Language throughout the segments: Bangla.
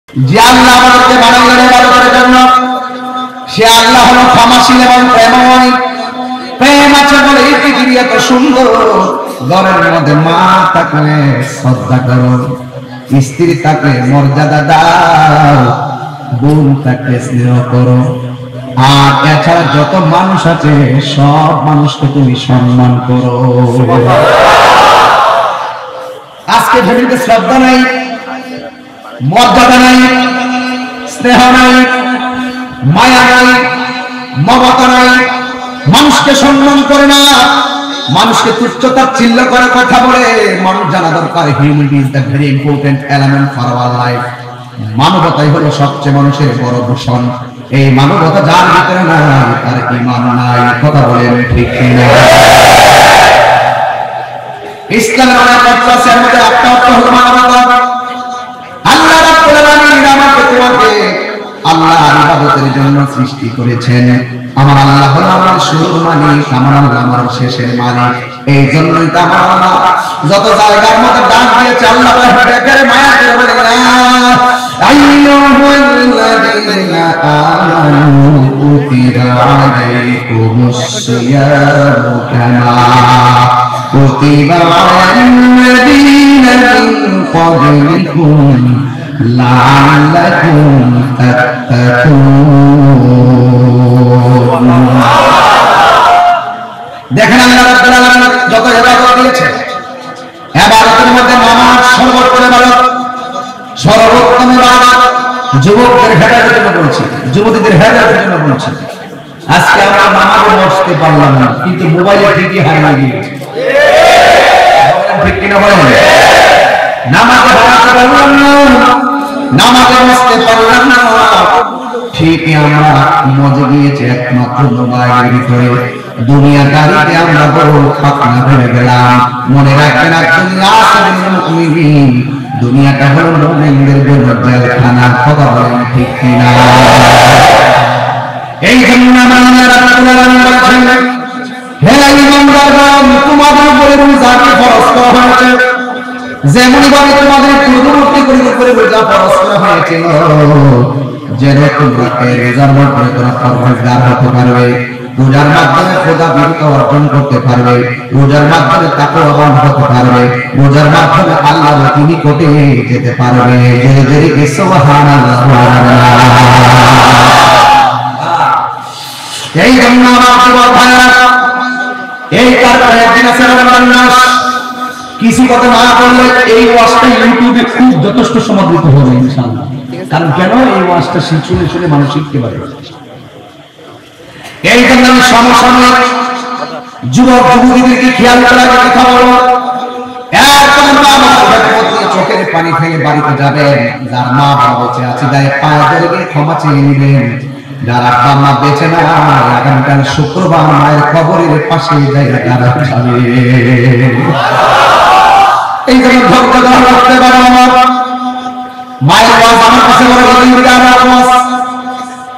যে আল্লাহ আমাদেরকে বানাইলেন ইবাদতের জন্য, সে আল্লাহ হলো ক্ষমাশীল এবং প্রেমময়। প্রেম আছে বলে এই পৃথিবী এত সুন্দর। ঘরের মধ্যে মা থাকলে শ্রদ্ধা করো, স্ত্রী থাকলে মর্যাদা দাও, বোন থাকলে স্নেহ করো, আর এছাড়া যত মানুষ আছে সব মানুষকে তুমি সম্মান করো। আজকে ফ্যামিলিতে শ্রদ্ধা নাই, মর্যাদা নাই, স্নেহ নাই, মায়া নাই, মমতা নাই, মানুষকে সম্মান করে না, মানুষকে তুচ্ছ-তাচ্ছিল্য করে কথা বলে। মানুষ জানা দরকার humanity is the very important element for our life. মানবতাই হলো সবচেয়ে মানুষের বড় ভূষণ। এই মানবতা যার ভিতরে নাই তার ঈমান নাই। কথা বলেন ঠিক কিনা? ইসলামের অনেক অর্থ আছে, এর মধ্যে একটা অর্থ হলো মানবতা। আল্লাহ রাব্বুল আলামিন আমাকে তোমাকে আল্লাহর ইবাদতের জন্য সৃষ্টি করেছেন। আমার আল্লাহ হলো আমার শুরুর মালিক, আমার আল্লাহ আমার শেষের মালিক। এই জন্যই তো আমার আল্লাহ যত জায়গার মধ্যে ডাক দিয়েছে আল্লাহ ডেকে মায়া করে বলে, আইয়ুহাল্লাযীনা আমানু কুতিবা আলাইকুমুস সিয়ামু কামা কুতিবা আলাল্লাযীনা মিন ক্বাবলিকুম লাআল্লাকুম তাত্তাকুন। দেখেন আল্লাহ রাব্বুল আলামিন যত ইবাদত দিয়েছে, ইবাদতের মধ্যে নামাজ সর্বোত্তম ইবাদত, সর্বোত্তম ইবাদত। যুবকদের হেদায়েতের জন্য বলছি, যুবতীদের হেদায়েতের জন্য বলছি। আজকে আমরা নামাজে বসতে পারলাম না, কিন্তু মোবাইলে ঠিকই হারিয়ে গিয়েছে। ঠিক কিনা বলেন? নামাজে বসতে পারলাম না, নামাজে বসতে পারলাম না, ঠিকই আমরা মজে গিয়েছে একমাত্র মোবাইলের ভিতরে। দুনিয়াদারিতে আমরা বড় খাতনা হয়ে গেলাম। মনে রাখবেন দুনিয়া আসলে মুমিন, দুনিয়াটা হলো মুমিনদের জন্য জেলখানা। কথা বলেন ঠিক কিনা? এই জন্য আল্লাহ রাব্বুল আলামিন বলেছেন, হে ঈমানদারগণ, তোমাদের উপরে রোজাকে ফরজ করা হয়েছে যেমনি ভাবে তোমাদের পূর্ববর্তী করে রোজা ফরজ করা হয়েছিল, যেন তোমরা এই রোজার মাধ্যমে তোমরা পরহেজগার হতে পারবে, রোজার মাধ্যমে খোদা বিরত অর্জন করতে পারবে, রোজার মাধ্যমে তাকওয়াবান হতে পারবে, রোজার মাধ্যমে আল্লাহর নিকটে যেতে পারবে। জোরে জোরে কি সুবহানাল্লাহ। এই জন্য আমার যুবক ভাইরা, এই কারণে একদিন আছে রমজান মাস, কিছু কথা না বললে এই ওয়াজটা ইউটিউবে খুব যথেষ্ট সমাদৃত হবে ইনশাআল্লাহ। কারণ কেন? এই ওয়াজটা শুনে শুনে মানুষ শিখতে পারে। এই জন্য আমি সমসাময়িক যুবক যুবতীদেরকে খেয়াল করার কথা বলবো। একদম চোখের পানি ফেলে বাড়িতে যাবেন, যার মা বাবা বেঁচে আছে গায়ে পায়ে ধরে গিয়ে ক্ষমা চেয়ে নিবেন। যার আব্বা মা বেঁচে না, আগামীকাল শুক্রবার মায়ের কবরের পাশে জায়গা দাঁড়াতে হবে। এই জন্য ধৈর্য ধরে রাখতে পারো। আমার মায়ের ওয়াজ আমার কাছে বড় আওয়াজ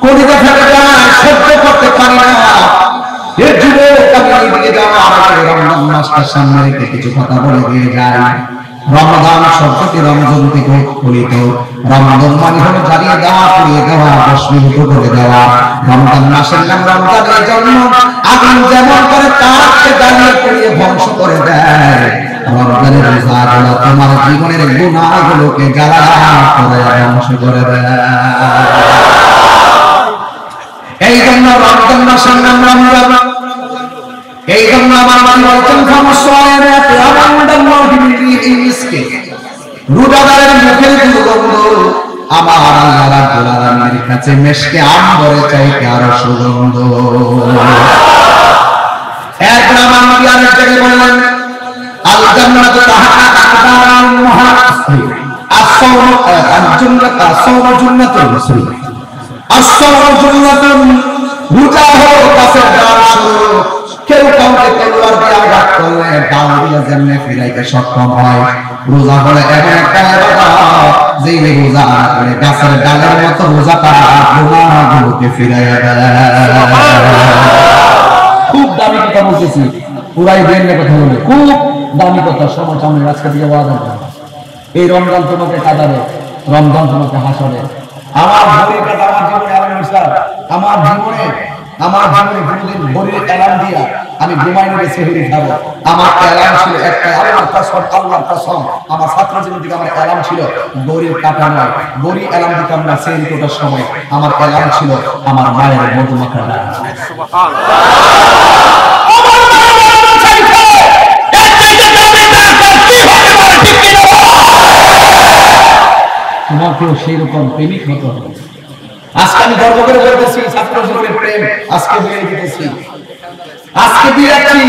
কলিজা ফেটে যায়, সহ্য করতে পারি না। এর যুবক আমি এইদিকে যাওয়ার আগে রমজান মাসটার সামনে রেখে কিছু কথা বলে দিয়ে যায়। রমজান শব্দটি রমজান থেকে উৎপত্তিত। রমজান মানে হলো জ্বালিয়ে দেওয়া, পুড়িয়ে দেওয়া, ভস্মীভূত করে দেওয়া। রমজান মাসের নাম রমজান এই জন্য, আগুন যেমন করে তাকে জ্বালিয়ে পুড়িয়ে ধ্বংস করে দেয়, রমজানের রোজাগুলো তোমার জীবনের গুনাহগুলোকে জ্বালা করে ধ্বংস করে দেয়। এই জন্য রমজান মাসের নাম রমজান। এই জন্য আমার নবী বলেছেন, রোজাদারের মুখের দুর্গন্ধ আমার আল্লাহ রাব্বুল আলামিনের কাছে মিশকে আম্বরের চাইতে আরো সুগন্ধ। একবার আমার নবী আরেক জায়গায় বললেন, আল জান্নাতু তাহতা আকদারুল মুহাসসিন, আস-সাওমু আল-জান্নাতু আস-সাওমু জান্নাতুল মুসলিম, আস-সাওমু জান্নাতুন, রোজা হলো কাছে যাওয়ার শুরু। কেউ কাউকে তলোয়ার দিয়ে আঘাত করলে ডাল দিয়ে যেমনি ফিরাইতে সক্ষম হয়, রোজা হলো এমন একটা ইবাদত যে রোজা করে গাছের ডালের মতো রোজা তার গুনাহগুলোকে ফিরাইয়া দেয়। খুব দামি কথা বলতেছি, পুরাই ব্রেনের কথা বলে, খুব দামি কথা। সময় সামনে আজকে দিয়ে ওয়াজ হবে। এই রমজান তোমাকে কাঁদাবে, রমজান তোমাকে হাসরে আমার ঘড়ির কাছে আমার জীবনে কোনদিন ঘড়ির অ্যালার্ম দিয়া আমি ঘুমাই নেবে সেহরি খাবো। আমার অ্যালার্ম ছিল একটা, আল্লাহর কসম আমার ছাত্র জীবন থেকে আমার অ্যালার্ম ছিল ঘড়ির কাঁটা নয়, ঘড়ি অ্যালার্ম দিতাম না সেহরি কোটার সময়। আমার অ্যালার্ম ছিল আমার মায়ের মধু মাখা ডাক। তোমাকেও সেই রকম প্রেমিক হতে হবে। আজকে আমি গর্ব করে বলতেছি ছাত্র জীবনের প্রেম আজকে বিয়ে দিতেছি, আজকে বিয়ে রাখছি।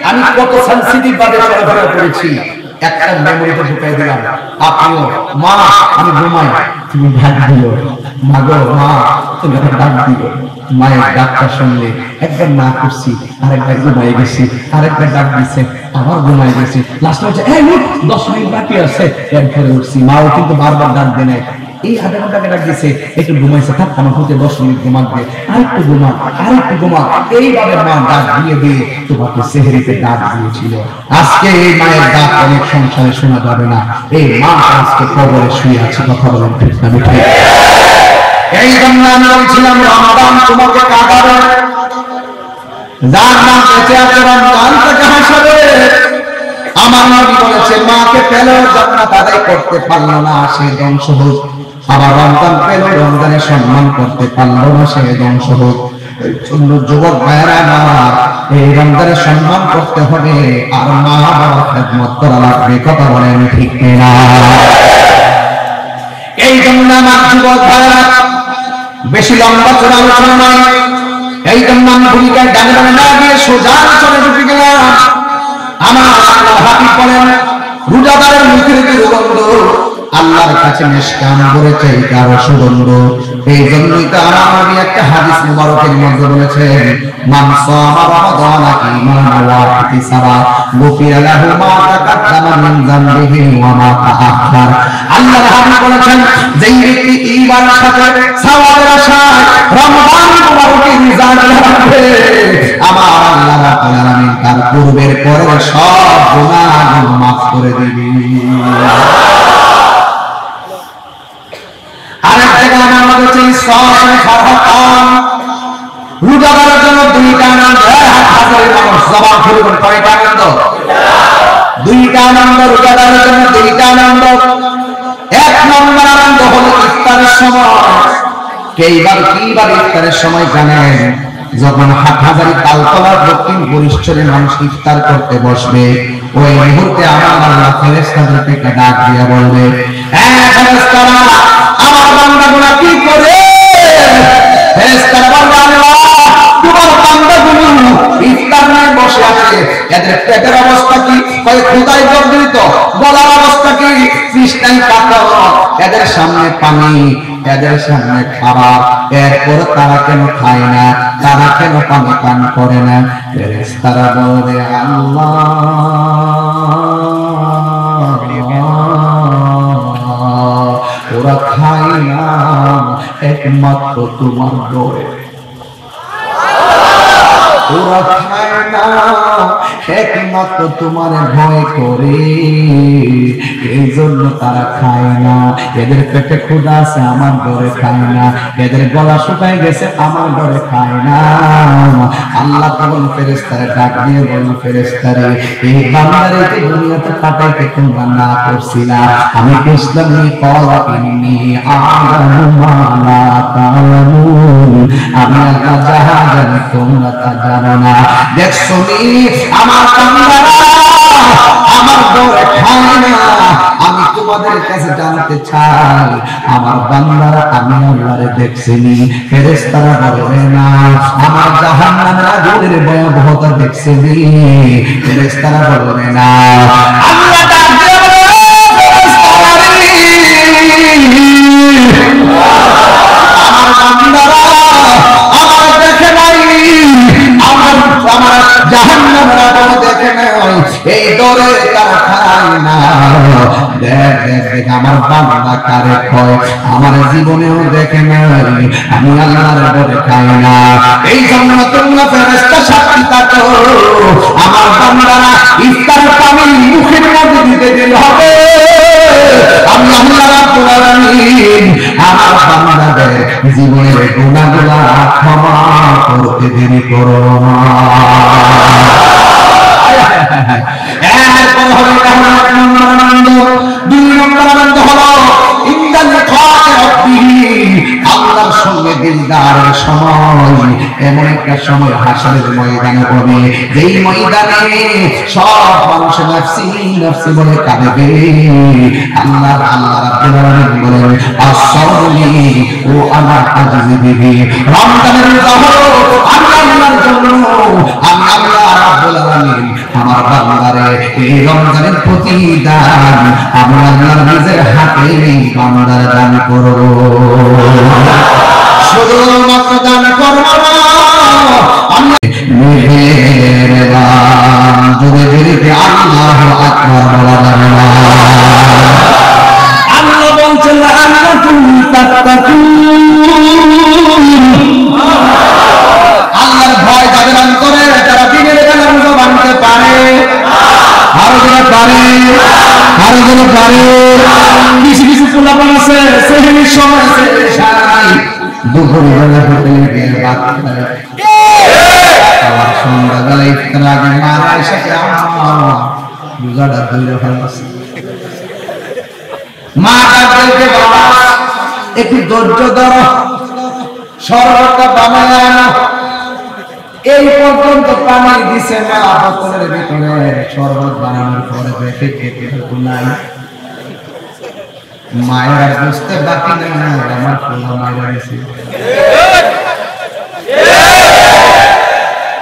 আমি কত সেনসিটিভ ভাবে চলাফেরা করেছি, একটা মেমোরিতে ঢুকাই দিলাম। আপনিও মা আমি ঘুমাই, তুমি ডাক দিও, মা গো মা তুমি ডাক দিও। মায়ের ডাকটা শুনলে একবার না করছি, আরেকবার ঘুমাই গেছি, আরেকবার ডাক দিচ্ছে, আবার ঘুমাই গেছি। লাস্টে হচ্ছে 10 মিনিট বাকি আছে, এরপরে উঠছি। মাও কিন্তু বারবার ডাক দেয় নাই, এই আধা ঘন্টাকে ডাক দিছে, একটু ঘুমাইছে, থাক আমার হতে 10 মিনিট ঘুমাবে, আরেকটু ঘুমা, আরেকটু ঘুমা। এইভাবে মা ডাক দিয়ে দিয়ে তোমাকে সেহরিতে ডাক দিয়েছিল। আজকে এই মায়ের ডাক অনেক সংসারে শোনা যাবে না। এই মা আজকে কবরে শুয়ে আছে, কথা বলেন ঠিক না ঠিক? এই জন্য আমি বলছিলাম রমাদান তোমাকে কাঁদাবে, যার নাম বেঁচে আছে রমজান থেকে হাসবে। আমার নবী বলেছে মাকে পেল জান্নাত আদায় করতে পারলো না, সে ধ্বংস হোক। আবার রমজান পেল, রমজানের সম্মান করতে পারলো না, সে ধ্বংস হোক। যুবক ভাইরা আমার এই রমজানের সম্মান করতে হবে, আর মা বাবার খেদমত করা লাগবে, কথা বলেন ঠিক না? এই জন্য আমার যুবক ভাইরা বেশি লম্বা চড়া আলোচনা নয়, এই জন্য আমি ভূমিকায় ডানে ডানে না দিয়ে সোজা চলে ঢুকে গেলাম। আমার আল্লাহ হাবিব বলেন রোজাদারের মুখের দুর্গন্ধ আল্লাহর কাছে মিষ্টান করেছে কারো সুগন্ধ। এই জন্যই তো আমার নবী একটা হাদিস মুবারকের মধ্যে বলেছেন মান সামা রমাদানা ঈমানান ওয়া ইহতিসাবা গুফিরা লাহু মা তাকাদ্দামা মিন যামবিহি ওয়া মা তাআখার। আল্লাহর হাবিব বলেছেন যেই ব্যক্তি ঈমানের সাথে সওয়াবের আশায় রমজান মুবারকে রোজা রাখবে, আমার আল্লাহ রাব্বুল আলামিন তার পূর্বের পরের সব গুনাহ মাফ করে দিবেন। রোজাদারের জন্য দুইটা আনন্দ, হাজারের মানুষ জবান শুরু করে কয়টা আনন্দ? দুইটা আনন্দ রোজাদারের জন্য, দুইটা আনন্দ। এক নম্বর আনন্দ হলো ইফতারের সময়। কিবার ইফতারের সময় জানেন? যখন হাটহাজারী তালতলার দক্ষিণ পরিসরে মানুষ ইফতার করতে বসবে, ওই মুহূর্তে আমার আল্লাহ ফেরেশতাদেরকে ডাক দিয়ে বলবে, ফেরেশতারা আমার বান্দাগুলো কি করে? ফেরেশতারা বলবে আল্লাহ তোমার বান্দাগুলো ইফতার নিয়ে বসে আছে, এদের পেটের অবস্থা কি? কয় ক্ষুধায় জর্জরিত, গলার অবস্থা কি? তৃষ্ণায় কাতর, এদের সামনে পানি, এদের সামনে খাবার, এরপর তারা কেন খায় না, তারা কেন পানি পান করে না? ফেরেশতারা বলবে আল্লাহ ওরা খায় না একমাত্র তোমার ডরে, ওরা খায় না একমাত্র তোমার ভয় করে, এই জন্য তারা খায় না। এদের পেটে ক্ষুধা আছে আমার ডরে খায় না, এদের গলা শুকায় গেছে আমার ডরে খায় না। আল্লাহ তখন ফেরেশতারে ডাক দিয়ে বলেন ফেরেশতারে এই বান্দারে কি দুনিয়াতে পাঠাইতে তোমরা না করছিলা? আমি ইসলামী কওয়াইনি আলামু মা লা তাআলামুন, আমি আল্লাহ যাহা জানি তোমরা তা জানো না। দেখছো আমার বান্দারা আমার ডরে খায় না, আমি তোমাদের কাছে জানতে চাই আমার বান্দারা আমি আল্লাহরে দেখছিনি? ফেরেশতারা বলবে না। আমার জাহান্নামের আগুনের ভয়াবহতা দেখছিনি? ফেরেশতারা বলবে না। আল্লাহ ডাক দিয়ে আমার বান্দারা আমার দেখে নাই, আমার জাহান্নামের আগুন দেখে নাই, এই ডরে তারা খায় না। দেখ দেখ দেখ আমার বান্দা কারে কয়, আমার জীবনেও দেখে নাই, আমি আল্লাহর ডরে খাই না। এই জন্য তোমরা ফেরেশতা সাক্ষী থাকো, আমার বান্দারা ইফতার পানি মুখের মধ্যে দিতে দিতে হবে আমি আল্লাহ রাব্বুল আলামিন আমার বান্দাদের জীবনের গুনাহগুলো ক্ষমা করতে দেরি করো না। এরপর হলো দুই নম্বর আনন্দ হলো আল্লাহর সঙ্গে দিলদারের সময়, এমন একটা সময় হাসরের ময়দানে হবে যেই ময়দানে সব মানুষ নফসি নফসি বলে কাঁদবে। আল্লাহ রাব্বুল আলামিন বলেন আসসালামু ও আমার আজিজি বিবি রমজানের রোজা হলো আমি আল্লাহর জন্য, আমি আল্লাহ রাব্বুল আলামিন আমার বান্দারে এই রমজানের প্রতিদান আমি আল্লাহর নিজের হাতে বান্দার দান করব। শুধুমাত্র দান করব না, আমি মেহেরবান জোরে জোরে আল্লাহু আকবার বলা যাবে না। আল্লাহ বলছেন আল্লাকুম তাত্তাকুন, আল্লাহর ভয় যাদের অন্তরে, যারা দিনের বেলা রোজা ভাঙতে পারে, আরো যারা পারে, আরো যারা পারে। কিছু কিছু পোলাপান আছে সেহরির সময় সারাই দুপুরবেলা হোটেলে গিয়ে ভাত খায়, আবার সন্ধ্যাবেলা ইফতার আগে মারা এসে রোজাটা ধরে ফেলছে। মা তাদেরকে বাবা একটু ধৈর্য ধরো, শরবতটা বানায় আনো। এই পর্যন্ত পানি দিছে না বোতলের ভিতরে, শরবত বানানোর পরে বেঁচে খেতে নাই। মায়েরা বুঝতে বাকি নেই না আমার পোলা মায়েরা গেছে।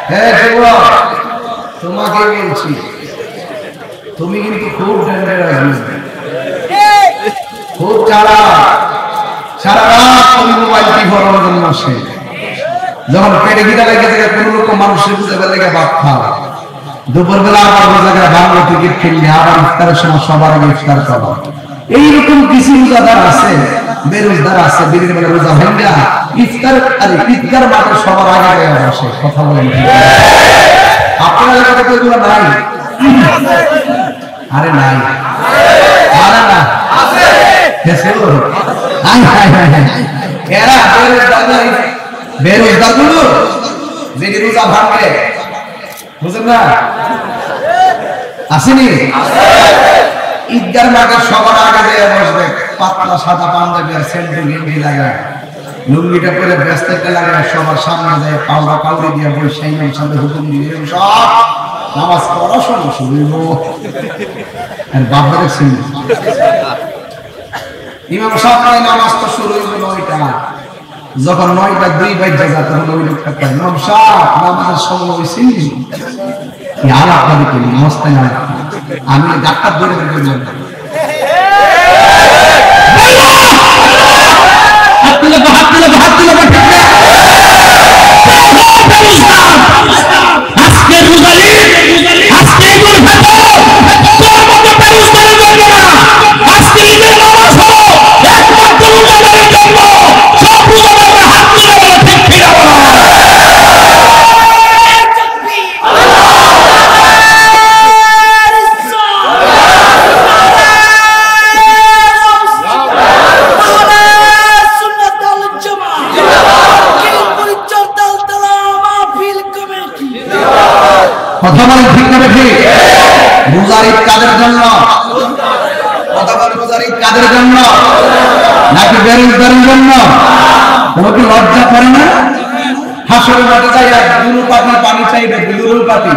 হ্যাঁ যুবক, তোমাকে বলছি, তুমি কিন্তু খুব ডেঞ্জারাস, খুব চালাক। সারা রাত তুমি মোবাইল কি ফরমের জন্য আসে, যখন পেটে খিদা লেগে যায় কোন রকম মানুষের বুঝে লেগে ভাত খাও, দুপুরবেলা আবার রোজাকে ভাঙলো টিকিট কিনলে আবার ইফতারের সময় সবার আগে ইফতার খাবো। এইরকম কিছু রোজাদার আছে, বেরোজদার আছে, দিনের বেলা রোজা ভাঙ্গা ইফতার আর ঈদগার মাঠে সবার আগে আসে। কথা বলেন আপনার এলাকাতে তো এগুলো নাই? আরে নাই, আরে না এরা বেরোজগার গুলো যে রোজা ভাঙবে, বুঝলেন না? আসেনি ঈদগার মাঠে সবার আগে যে বসবে, পাতলা সাদা পাঞ্জাবি আর সেন্টু গেঞ্জি লাগায়, লুঙ্গিটা পরে ব্যস্তটা লাগায়, সবার সামনে যায় পাউডা কাউড়ি দিয়ে বসে ইমাম সাহেব হুকুম দিয়ে সব নামাজ পড়া শুরু আর বাবা দেখছেন ইমাম সাহেব নামাজ তো শুরু হইল ৯টা, যখন ৯টা ২ বাজে যায় তখন ওই লোকটা কয় ইমাম সাহেব নামাজের সময় হইছে কি আলাপ করে কি মস্তে না, আমি ডাক্তার ধরে বললাম কথা বলেন ঠিক না ঠিক? রোজার ঈদ কাদের জন্য? কথা বলেন রোজার ঈদ কাদের জন্য? নাকি বেরোজগারের জন্য? কোনো কি লজ্জা করে না? হাসরের মাঠে যাই আর দুলু পাতি পানি চাইবে, দুলুল পাতি।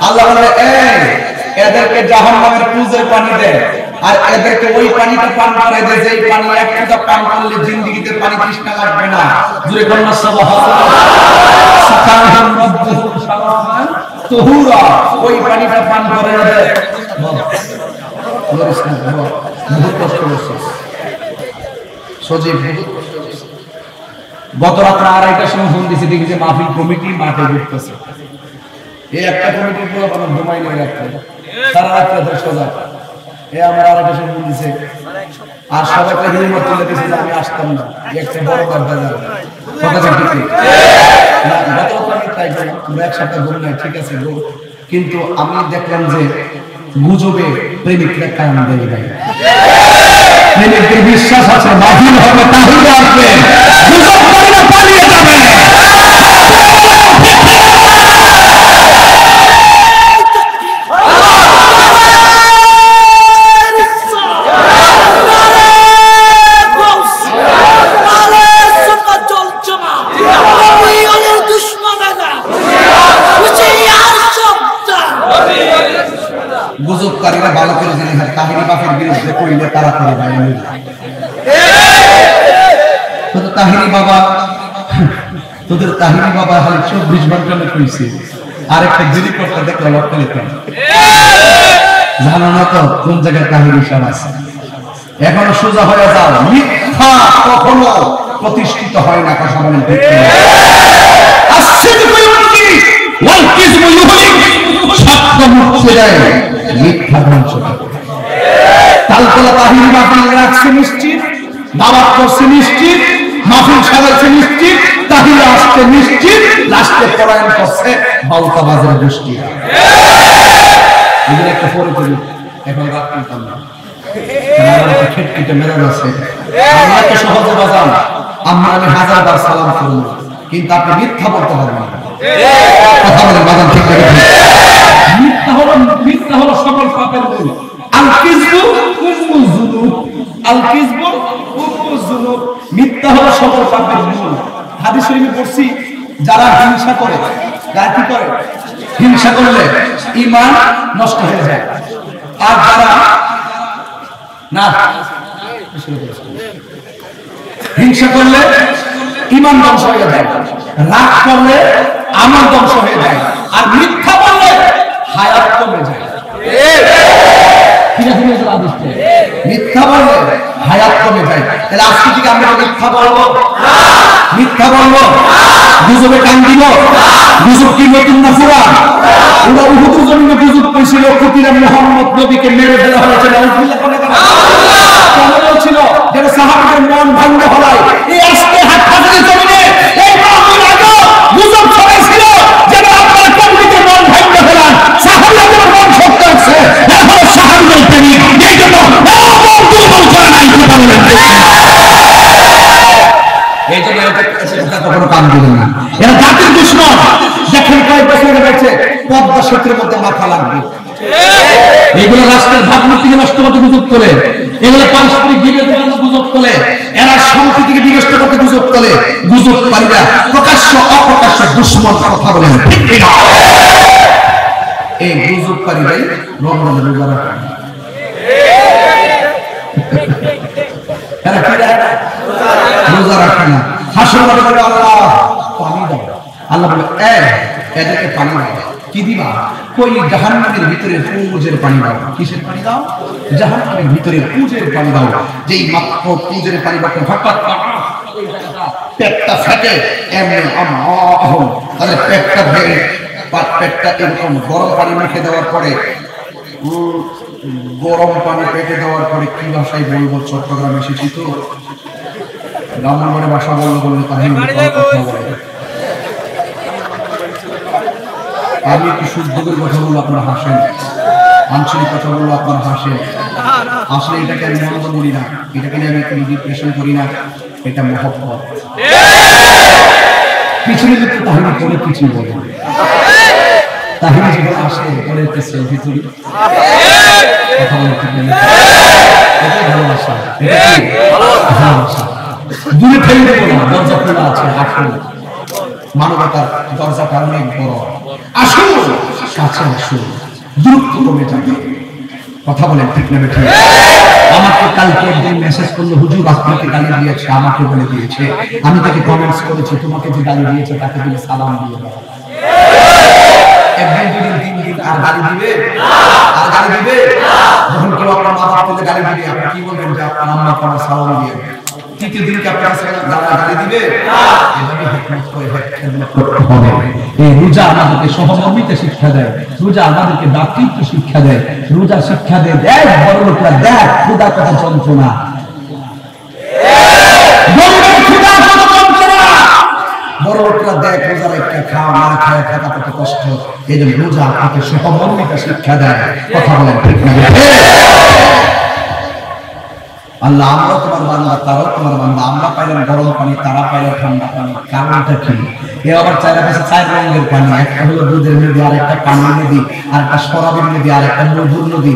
আল্লাহ বলে এদেরকে জাহান্নামের কুজের পানি দেয়, আর এদেরকে ওই পানিটা পান করে দেয় যেই পানি এক ফোঁটা পান করলে জিন্দেগিতে পানি তৃষ্ণা লাগবে না। জোরে কন্যা সুবহানাল্লাহ, তোহুরা ওই পানিটা পান করে দেয়। বহুত কষ্ট করছে সজীব, গত রাত্রে ২:৩০টার সময় ফোন দিয়েছে, দেখি যে মাহফিল কমিটি মাঠে ঘুরতেছে। এই একটা কমিটির পুরো ঘুমাই নিয়ে রাখতে সারা রাত্রে সোজা। আমার ২:৩০টার সময় ফোন দিয়েছে, আর সবাইকে হিমত তুলে দিয়েছে যে আমি আসতাম না, একটা বড় কথা জানো কথা ঠিক না। গত আমি ট্রাই করলাম, এক সপ্তাহ ঘুম নাই, ঠিক আছে, কিন্তু আমি দেখলাম যে গুজবে প্রেমিকরা কান দেয়। এদের বিশ্বাস আছে মাহফিল হবে তাহলে আসবে, গুজবকারীরা পালিয়ে যাবে। গুজবকারীরা ভালো করে জানে তাহিরি বাপের বিরুদ্ধে কইলে তাড়াতাড়ি বাইরে তো তাহিরি বাবা, তোদের তাহিরি বাবা হলে 24 ঘন্টা কইছে, আরেকটা জিরি করতে দেখলে লক্ষ্য নিতাম, জানো না তো কোন জায়গায় তাহিরি সার আছে। এখনো সোজা হয়ে যাও, মিথ্যা কখনো প্রতিষ্ঠিত হয় না, কথা বলেন ঠিক কিনা? সত্য মুছে যায়, মিথ্যা ধ্বংস করে। তালতলা তাহিরি মাহফিল রাখছে নিশ্চিত, দাওয়াত করছে নিশ্চিত, মাহফিল সাজাচ্ছে নিশ্চিত, তাহিরি আসছে নিশ্চিত, লাস্টে পলায়ন করছে বাউতাবাজের গোষ্ঠী। এদের একটা পরিচয় এখন রাত পেতাম না, খেটকিটে মেরে আছে। আমরা তো সহজে বাজান, আমি 1000বার সালাম করব, কিন্তু আপনি মিথ্যা বলতে পারবেন না। কথা বলেন বাজান, ঠিক করে মিথ্যা হলো সকল পাপের মূল। আল কিযবু উম্মুজ যুনুব, আল কিযবু উম্মুজ যুনুব, মিথ্যা হলো সকল পাপের মূল। হাদিস শরীফে পড়ছি, যারা হিংসা করে, যারা কি করে, হিংসা করলে ঈমান নষ্ট হয়ে যায়, আর যারা না হিংসা করলে ঈমান ধ্বংস হয়ে যায়, রাগ করলে আমল ধ্বংস হয়ে যায়, আর মিথ্যা বললে হায়াত কমে যায়। মিথ্যা বললে হায়াত কমে যায়। তাহলে আজকে থেকে আমরা মিথ্যা বলবো, মিথ্যা বলবো, গুজবে কান দিব। গুজব কি নতুন না পুরান? ওরা উহুদের জন্য গুজব করেছিল, ফকির মুহাম্মদ নবীকে মেরে ফেলা হয়েছে, ছিল যেন সাহাবাদের মন ভঙ্গ হয়। এই আজকে হাটহাজারী জমিনে এই মাহফিল আগে গুজব ছড়াইছিল যেন আপনারা কমিটিতে মন ভঙ্গ হলেন, সাহাবাদের মন শক্ত আছে, এখন সাহাবাদের প্রেমিক, এই জন্য মন দুর্বল করে নাই। কথা বলেন, এই জন্য এটা কখনো কাম দিলেন না। এরা জাতির দুশ্মন। দেখেন কয়েক বছর হয়েছে পদ্মা সেতুর মধ্যে মাথা লাগবে, এগুলো রাষ্ট্রের ভাবমূর্তিকে নষ্ট করতে গুজব করে, এগুলো পারস্পরিক বিভেদের জন্য গুজব করে, এরা সম্প্রীতিকে বিনষ্ট করতে গুজব করে। গুজবকারীরা প্রকাশ্য অপ্রকাশ্য দুশ্মন। কথা বলেন ঠিক কিনা? এই গুজবকারীরাই রমজানের রোজা রাখে, এরা কি রাখে? রোজা রাখে না। হাসর বলে আল্লাহ পানি দাও, আল্লাহ বলে এদেরকে পানি দাও। কি দিবা? কই জাহান্নামের ভিতরে পুজের পানি দাও। কিসের পানি দাও? জাহান্নামের ভিতরে পুজের পানি দাও। যেই মাত্র পুজের পানি বাকে হঠাৎ পেটটা ফেটে, এমনি আল্লাহ তাহলে পেটটা ভেঙে, পেটটা এরকম গরম পানি মুখে দেওয়ার পরে, গরম পানি পেটে দেওয়ার পরে কি ভাষায় বলবো, চট্টগ্রাম এসেছি তো ব্রাহ্মণবাড়ি ভাষা বললে তাহলে কথা বলে। আমি একটু শুদ্ধের কথা বলবো, আপনারা হাসেন, আঞ্চলিক কথা বলবো, আপনারা হাসেন। আসলে এটাকে আমি মনে করি না, এটাকে আমি একটু ডিপ্রেশন করি না, এটা মহব্বত। পিছনে কিন্তু তাহলে কোনো কিছুই বলে, তাহলে যখন আসে বলে একটা সেলফি তুলি, কথা বলে ঠিক নেই, এটাই ভালোবাসা, এটাই ভালোবাসা। দূরে ফেলে দেবো না, দরজা খোলা আছে, আসুন। মানবতার দরজাটা অনেক বড়, আসুন কাছে আসুন, দূরত্ব কমে যাবে। কথা বলেন ঠিক না ঠিক? আমাকে কালকে একদিন মেসেজ করলো, হুজুর আপনাকে গালি দিয়েছে, আমাকে বলে দিয়েছে। আমি তাকে কমেন্টস করেছি, তোমাকে যে গালি দিয়েছে তাকে তুমি সালাম দিয়ে দাও। একদিন দুদিন তিন দিন আর গালি দিবে? আর গালি দিবে? যখন কেউ আপনার মা বাবাকে গালি দিবে, আপনি কি বলবেন? যে আপনার আম্মা আপনার সালাম দিয়ে। তৃতীয় দিনকে আপনার গালি দিবে? এভাবে হিকমত করে করতে হবে। এই রোজা আমাদেরকে সহমর্মিতা শিক্ষা দেয়, রোজা আমাদেরকে দাতৃত্ব শিক্ষা দেয়, রোজা শিক্ষা দেয় দেখ বড় লোকরা দেখ ক্ষুধা কত যন্ত্রণা, বড় লোকরা দেখ রোজা রেখে খাওয়া না খায় থাকা কত কষ্ট। এই জন্য রোজা আপনাকে সহমর্মিতা শিক্ষা দেয়। কথা বলেন ঠিক না? আল্লাহ আমরা তোমার বান্দা, তারাও তোমার বান্দা। আমরা পাইলাম গরম পানি, তারা পাইল ঠান্ডা পানি, কারণটা কি? এ আবার চার পাশে চার রঙের পানি, একটা হলো দুধের নদী, আর একটা পানির নদী, আর একটা শরাবের নদী, আর একটা মধুর নদী।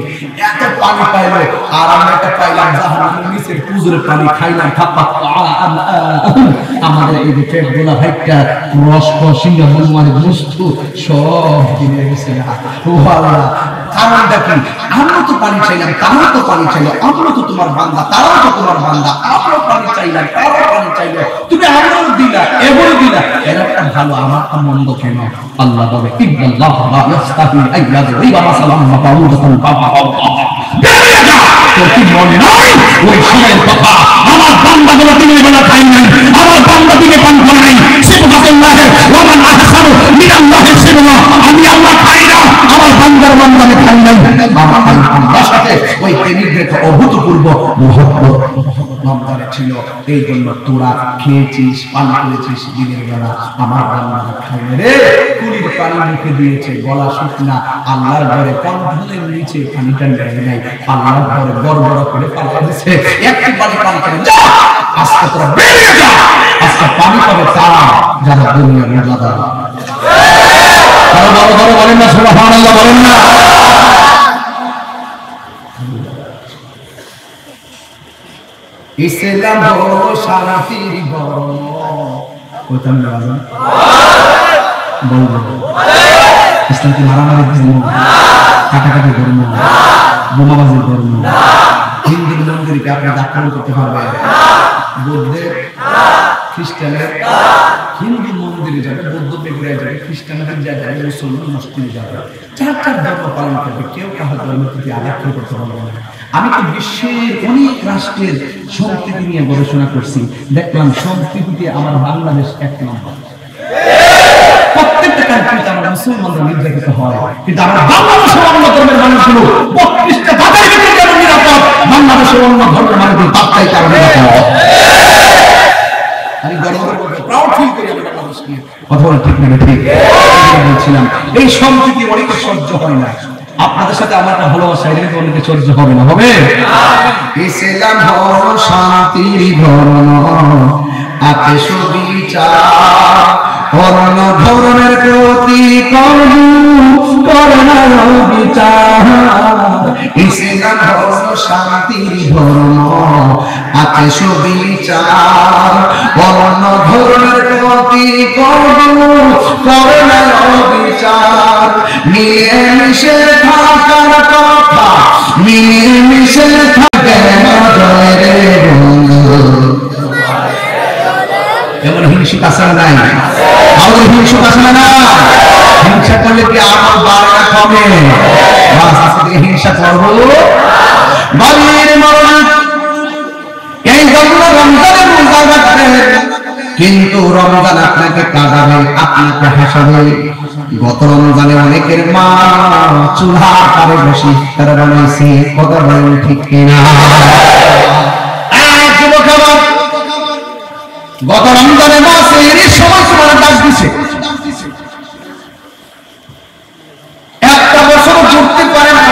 এত পানি পাইলো, আর আমরা একটা পাইলাম জাহান্নামের নিচের পুজোর পানি, খাইলাম আমাদের এই যে পেট গোলা ভাইটা রস সিংহ মনমানি বস্তু সব দিনে গেছে। ও আল্লাহ, কারণটা কি? আমরা তো পানি চাইলাম, তারাও তো পানি চাইলো। আমরা তো তোমার বান্দা, তারাও তো তোমার বান্দা। আমরাও পানি চাইলাম, তারাও পানি চাইলো। তুমি আমরাও দিলা, এবারও দিলা। এর একটা ভালো, আমারটা মন্দ কেন? আল্লাহ বলে ইন্নাল্লাহ লা ইস্তাহি আইয়াযরিবা মাসালাম মাবাউদাতান তোর কি মনে নাই ওই সময়ের কথা? আমার বান্দাগুলো দিনের বেলা খাই নাই, আমার বান্দা দিনে পান করে নাই। সিবহানাল্লাহ ওয়া মান আহসানু মিনাল্লাহি সিবহা। আমি আল্লাহ খাই না, আমার বান্দার বান্দাকে খাই নাই। আমার বান্দার সাথে ওই প্রেমিকদের অভূতপূর্ব মহব্বত মমতারে ছিল। এই জন্য তোরা খেয়েছিস, পান করেছিস দিনের বেলা, আমার বান্দারা খাই না রে। কুলির পানি মুখে দিয়েছে, গলা শুকনা। আল্লাহর ঘরে কণ্ঠের নিচে পানিটা নেয় নাই, আল্লাহর ঘরে গড়গড় করে পাল্লা দিচ্ছে। একটি পানি পান করে যা, আজকে তোরা বেরিয়ে যা। আজকে পানি পাবে তারা যারা দুনিয়ার মর্যাদা। বড় বড় বলেন না সুবহানাল্লাহ, বলেন না। ইসলাম হলো শান্তির ধর্ম। কোথায় বাজান বলবো? ইসলাম কি মারামারি ধর্ম, কাটাকাটি ধর্ম, বোমাবাজির ধর্ম? হিন্দু মন্দিরকে আপনি আক্রমণ করতে পারবেন? বুদ্ধের, খ্রিস্টানের, হিন্দু মন্দিরে যাবে, বৌদ্ধ বেগুড়ায় যাবে, খ্রিস্টানের যাবে, মুসলমান মসজিদে যাবে, চার চার ধর্ম পালন করবে। কেউ কাহার ধর্মের প্রতি আঘাত করতে পারবে না। আমি তো বিশ্বের অনেক রাষ্ট্রের সংস্কৃতি নিয়ে গবেষণা করছি, দেখলাম সংস্কৃতিতে আমার বাংলাদেশ এক নম্বর। প্রত্যেকটা কান্ট্রিতে আমরা মুসলমানরা নির্যাতিত হয়, কিন্তু আমরা বাংলাদেশের অন্য ধর্মের মানুষগুলো 32টা ধাপের ভিতরে কেন নিরাপদ? বাংলাদেশের অন্য ধর্মের মানুষগুলো তাই কারণ নিরাপদ। আমি প্রাউড ফিল করি আমি বাংলাদেশ নিয়ে। কথা বলে ঠিক না? ঠিক বলছিলাম। এই সংস্কৃতি অনেকে সহ্য হয় না। আপনাদের সাথে আমার একটা ভালোবাসা, এটা তো অনেকে সহ্য হবে না। হবে? ইসলাম হলো শান্তির ধর্ম, আপে সুবিচার, অন্য ধর্মের প্রতি করুণা বিচার। ইসলাম হলো শান্তির ধর্ম, আপে সুবিচার, অন্য ধর্মের প্রতি করুণা বিচার। মিলে মিশে থাকার কথা, মিলে মিশে থাকে যেমন হিংসুক আছে না নাই? আমাদের হিংসুক আছে না? হিংসা করলে কি আমার বাড়ে না কমে? আজকে থেকে হিংসা করবো বাড়ির মানুষ। এই জন্য রমজানে রোজা রাখবেন, কিন্তু রমজান আপনাকে কাঁদাবে, আপনাকে হাসাবে। গত রমজানে অনেকের মা চুলা পারে বসে তারা বানাইছে, কথা বলেন ঠিক কিনা? গত রমজানে মাসে এর সময় তোমার ডাক দিছে, একটা বছর জুড়তে পারে না।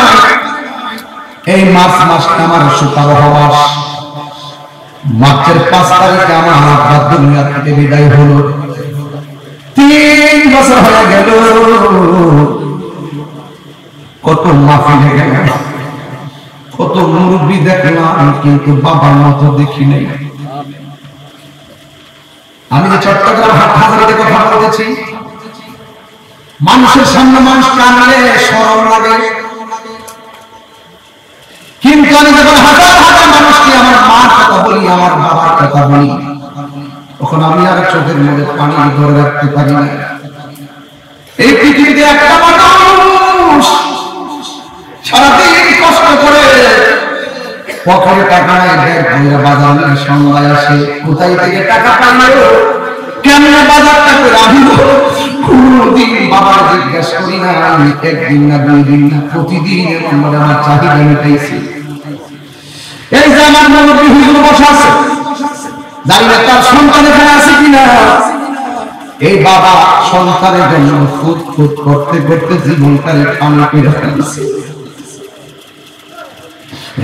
এই মাসটা আমার সুপার মাস। মার্চের 5 তারিখে আমার আব্বা দুনিয়া থেকে বিদায় হলো। 3 বছর হয়ে গেল। কত মাহফিলে গেলাম, কত মুরব্বি দেখলাম, কিন্তু বাবার মতো দেখি নাই। আমি যে চট্টগ্রাম হাটহাজারিতে কথা বলতেছি, মানুষের সামনে মানুষ কানলে শরম লাগে, কিন্তু আমি যখন হাজার হাজার মানুষকে আমার মার কথা বলি, আমার বাবার কথা বলি, তখন আমি আর চোখের মধ্যে পানি ধরে রাখতে পারি না। এই পৃথিবীতে একটা মানুষ সারাদিন কষ্ট করে পকেটে টাকা নেয়, ব্যাগ ভরে বাজার নিয়ে সন্ধ্যায় আসে, কোথায় থেকে টাকা পাইলো, কেমন বাজারটা করে আনলো, কোনদিন বাবার জিজ্ঞেস করি না। আমি একদিন না 2 দিন না, প্রতিদিন আমার চাহিদা মেটাইছি। এই যে আমার মুরব্বি হুজুর বসে আছে, জানি না তার সন্তান এখানে আছে কিনা। এই বাবা সন্তানের জন্য খুদ করতে করতে জীবনটারে পানি পেয়ে ফেলছে।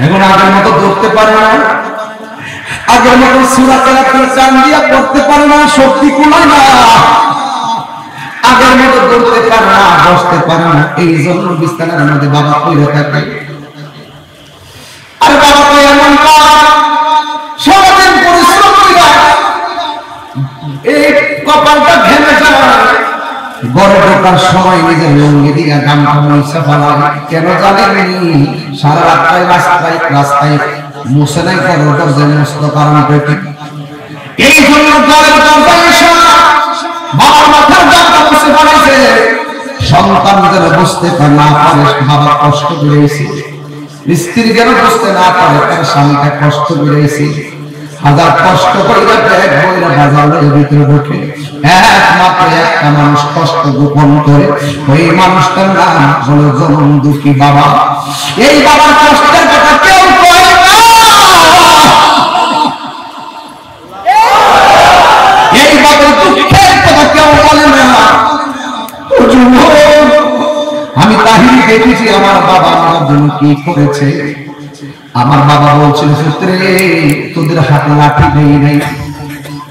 এখন আগের মতো ধরতে পারে না, আগের মতো সূরা তেলাওয়াত চান দিয়া করতে পারে না, শক্তি কুলায় না, আগের মতো দৌড়তে পারে না, বসতে পারে না। এই জন্য বিছানার মধ্যে বাবা পড়ে থাকে। আর বাবা তো এমন সারাদিন পরিশ্রম করে এই কপালটা ঘেমে যায়, ঘরে ঢোকার সময় নিজের লুঙ্গি দিয়া গামছা মুছে ফেলায়। কেন জানেননি? সারা রাস্তায় রাস্তায় মুছে নাই, ঘরের দরজায় মুছতে কারণ পেটে। এই জন্য ঘরের দরজায় এসে বাবার মাথার গামছা মুছে ফেলাইছে, সন্তান যেন বুঝতে না পারে বাবা কষ্ট করেছে, স্ত্রী যেন বুঝতে না পারে তার স্বামীটা কষ্ট করেছে। হাজার কষ্ট করে ব্যাগ বইরা বাজারের ভিতরে ঢুকে একমাত্র একটা মানুষ কষ্ট গোপন করে, ওই মানুষটার নাম হলো জনম দুঃখী বাবা। এই বাবার কষ্টের কথা কেউ কয় না, এই বাবার দুঃখের কথা কেউ বলে না। আমি তাহিরি দেখেছি আমার বাবা আমার জন্য কি করেছে। আমার বাবা বলছিল, পুত্রে তোদের হাতে লাঠি দেই নাই,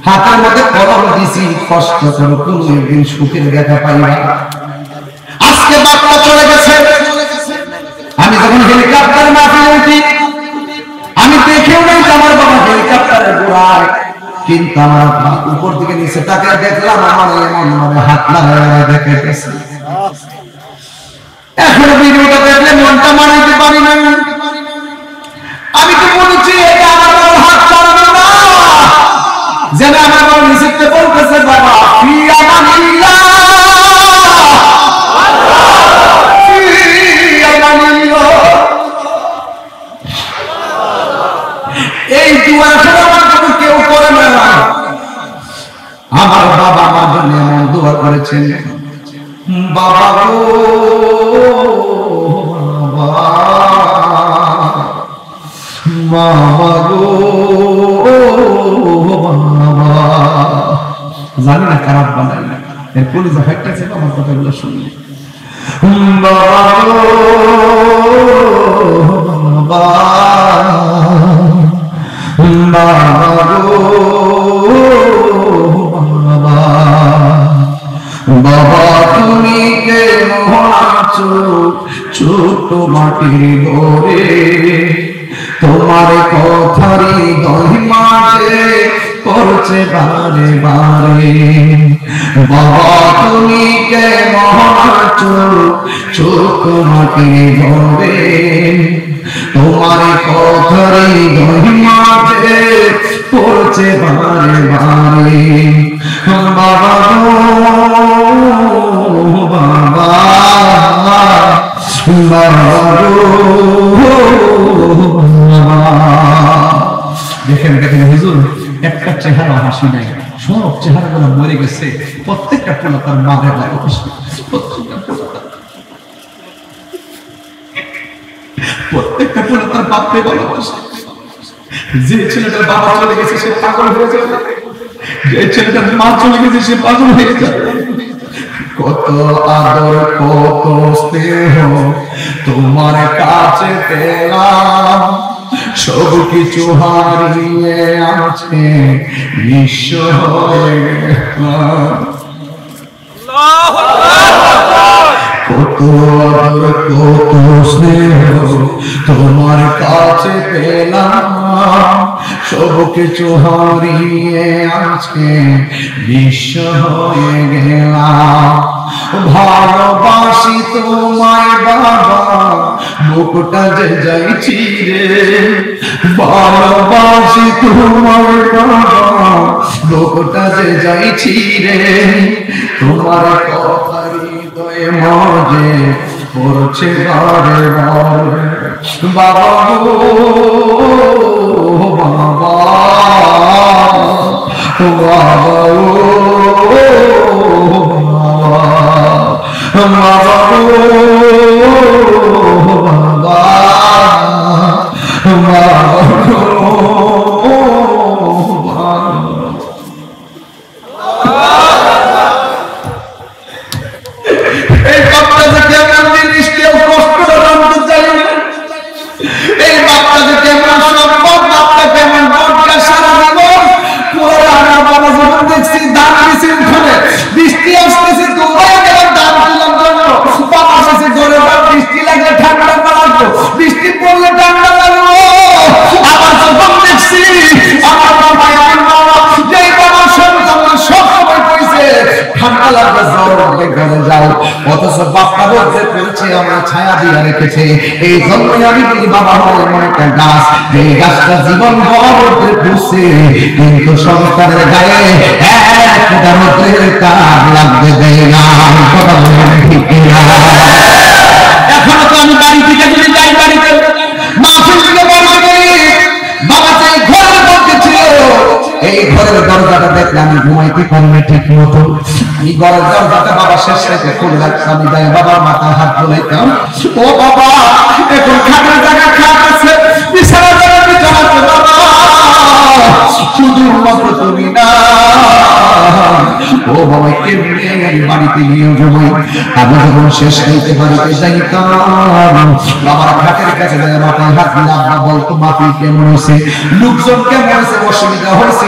হাতের মধ্যে কলম দিছি, কষ্ট করে কোনো একদিন সুখের দেখা পাইবা। আজকে বাবা চলে গেছে। আমি যখন হেলিকপ্টারে মাঠে উঠি, আমি দেখেও নাই আমার বাবা হেলিকপ্টারে ঘোরায়, কিন্তু আমার উপর দিকে নিচে তাকিয়ে দেখলাম আমার এমন মানে হাত লাগায় দেখে গেছে। এখন ভিডিওটা দেখলে মনটা মানাইতে পারি না। আমি তো বলেছি এটা আমার বাবার হাত চালাবে না, যেন আমার বাবা নিষেধ বলতেছে বাবা ফি আমানিল্লাহ, এই দুয়া আসলে আমার জন্য কেউ করে না। আমার বাবা আমার জন্য এমন দোয়া করেছেন, বাবা গো বাবা গো বাবা, জানি না খারাপ বানাই না, এর পুলিশ হাইটটা ছিল আমার কথাগুলো শুনলে। বাবা গো বাবা বাবা গো বাবা, বাবা তুমি কে মহাচু ছোট মাটির ঘরে, তোমার কথারি দহিমারে করছে বারে বারে। বাবা তুমি কে মহাচু ছোট মাটির ঘরে, তোমার কথারি দহিমারে করছে বারে বারে। বাবা গো বাবা দেখেন দেখেন হুজুর, একটা চেহারা হাসি নাই, সব চেহারাগুলো মরে গেছে। প্রত্যেকটা পোলা তার মায়ের ভালোবাসে, প্রত্যেকটা পোলা তার বাপকে ভালোবাসে। যে ছেলেটার বাবা চলে গেছে সে পাগল হয়ে যাবে, যে ছেলেটার মা চলে গেছে সে পাগল হয়ে যাবে। কত আদর কত স্নেহ তোমার কাছে পেলাম, সব কিছু হারিয়ে আছে নিঃস্ব হয়ে গেলাম। কত আদর কত স্নেহ তোমার কাছে পেলাম, সব কিছু হারিয়ে আজকে নিঃস্ব হয়ে গেলাম। ভালোবাসি তোমায় বাবা, বুকটা যে যাইছি রে, ভালোবাসি তোমায় বাবা, বুকটা যে যাইছি রে। তোমার কথা হৃদয়ে মাঝে পড়ছে বারে বারে। বাবা গো বাবা বাবা এই বাচ্চাকে কেমন সম্ভব, বাচ্চা কেমন বদমাশ মধ্যে ঘরে যাও, অথচ বাপ্পা বলতে পেরেছে আমরা ছায়া দিয়ে রেখেছে। এই জন্যই আমি বলি বাবা হয় এমন একটা গাছ, এই গাছটা জীবন বলতে বুঝছে, কিন্তু সংস্কারের গায়ে একটা রোদ্রের তাপ লাগতে দেয় না। কথা বলেন ঠিক কিনা? এখনো তো আমি বাড়ি থেকে যদি যাই, বাড়িতে মাহফিল থেকে বাড়ি করি, বাবা চাই ঘরের মধ্যে ছিল, এই ঘরের দরজাটা দেখলে আমি ঘুমাইতে পারি ঠিক মতো। এই ঘরের দরজাটা বাবা শেষ রেখে খুলে রাখতাম, আমি যাই বাবার মাথায় হাত বুলাইতাম, ও বাবা এখন খাটের জায়গা খাট আছে, বিছানা জায়গা বিছানা আছে, বাবা শুধুমাত্র তুমি না। ও বাবা কেমনে আমি বাড়িতে গিয়ে ঘুমাই, আমি যখন শেষ হইতে বাড়িতে যাইতাম, বাবার খাটের কাছে যায় মাথায় হাত দিলে আব্বা বলতো মাফি কেমন হয়েছে, লোকজন কেমন হয়েছে, অসুবিধা হয়েছে?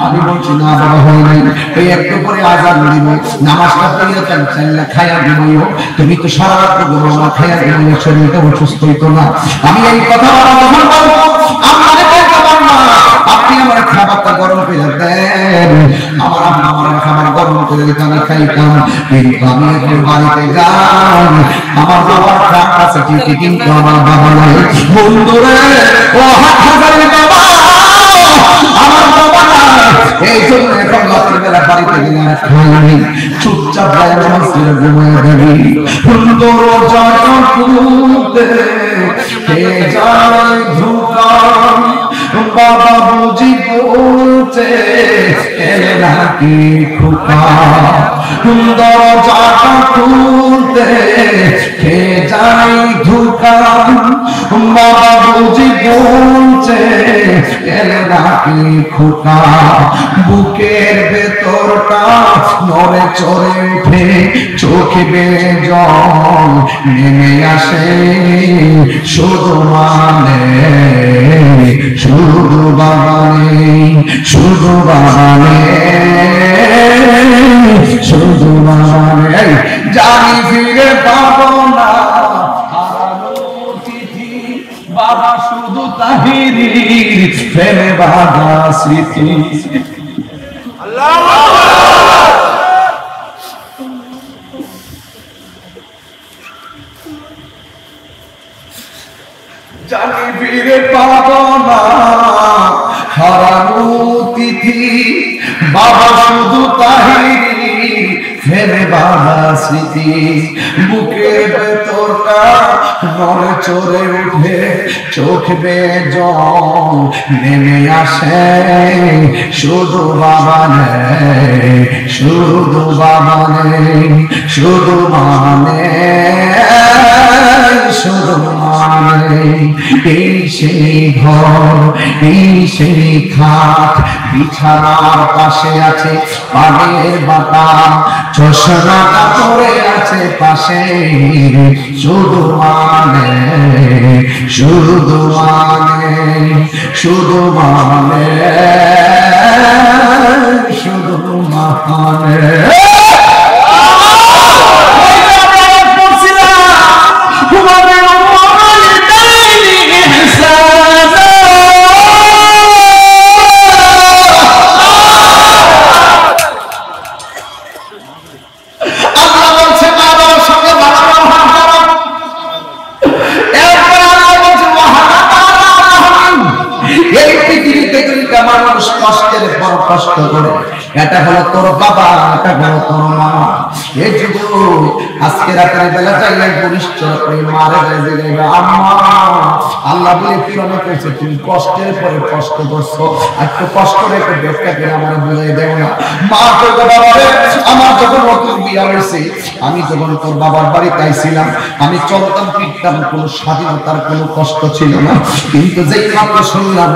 আমি বলছি না বাবা হয় নাই। এই একটু পরে আজান দিব, নামাজটা পড়িয়ে চাইলে খায়া ঘুমাইও, তুমি তো সারা রাত ঘুমাও না, খায়া ঘুমাইও, শরীরটা অসুস্থ হইতো না। আমি এই কথা বলবো, আপনি আমার খাবারটা গরম করে দেন, আমার আম্মা আমার খাবার গরম করে দিত, আমি খাইতাম। কিন্তু আমি এখন বাড়িতে যাই, আমার বাবার খাট আছে ঠিকই, কিন্তু আমার বাবা নাই। বন্ধুরে ও হাজারের বাবা, আমার বাবা নাই। এই জন্য এখন রাত্রিবেলা বাড়িতে গেলে আর খাই, চুপচাপ যায় মসজিদে ঘুমিয়ে দেবি। সুন্দর জয় খুলতে কে যায় ধুকান, বাবা বুঝি বলতে এলে নাকি খুকা, সুন্দর জাটা খুলতে কে যাই ধুকান, বাবা বুঝি বলতে এলে নাকি খুকা। বুকের ভেতরটা নড়ে চড়ে উঠে, চোখে বেয়ে জল নেমে আসে, শুধু মানে শুধু বাবানে, শুধু বাবানে, শুধু বাবানে, জানি ফিরে পাবো না বাবা, শুধু তাহিরি ফেলে বাধা স্মৃতি। জানি ফিরে পাবো না হারানো তিথি, বাবা শুধু তাহিরি ফেলে বাধা স্মৃতি। বুকের ভেতরটা নড়ে চড়ে উঠে, চোখ বেয়ে জল নেমে আসে, শুধু বাবা নেই, শুধু বাবা নেই, শুধু মানে, শুধু মানে। এই সেই ঘর, এই সেই খাট, বিছানার পাশে আছে পানের বাতা, চশমাটা পড়ে আছে পাশে, শুধু মানে, শুধু মানে, শুধু মানে, শুধু মানে। কষ্টের পর কষ্ট করে, এটা হলো তোর বাবা, এটা হলো তোর মা। এই যুবক আজকে রাতের বেলা চাইলে পরিশ্চয় করে মারে যায়, আম্মা আল্লাহ বলে কিরণে করেছে, তুমি কষ্টের পরে কষ্ট করছো, একটু কষ্ট রেখে ব্যাখ্যা করে আমার বুঝাই দেব না। মা তো বাবা রে, আমার যখন নতুন বিয়া হয়েছে, আমি যখন তোর বাবার বাড়িতে আইছিলাম, আমি চলতাম ফিরতাম, কোনো স্বাধীনতার কোনো কষ্ট ছিল না। কিন্তু যেই মাত্র শুনলাম,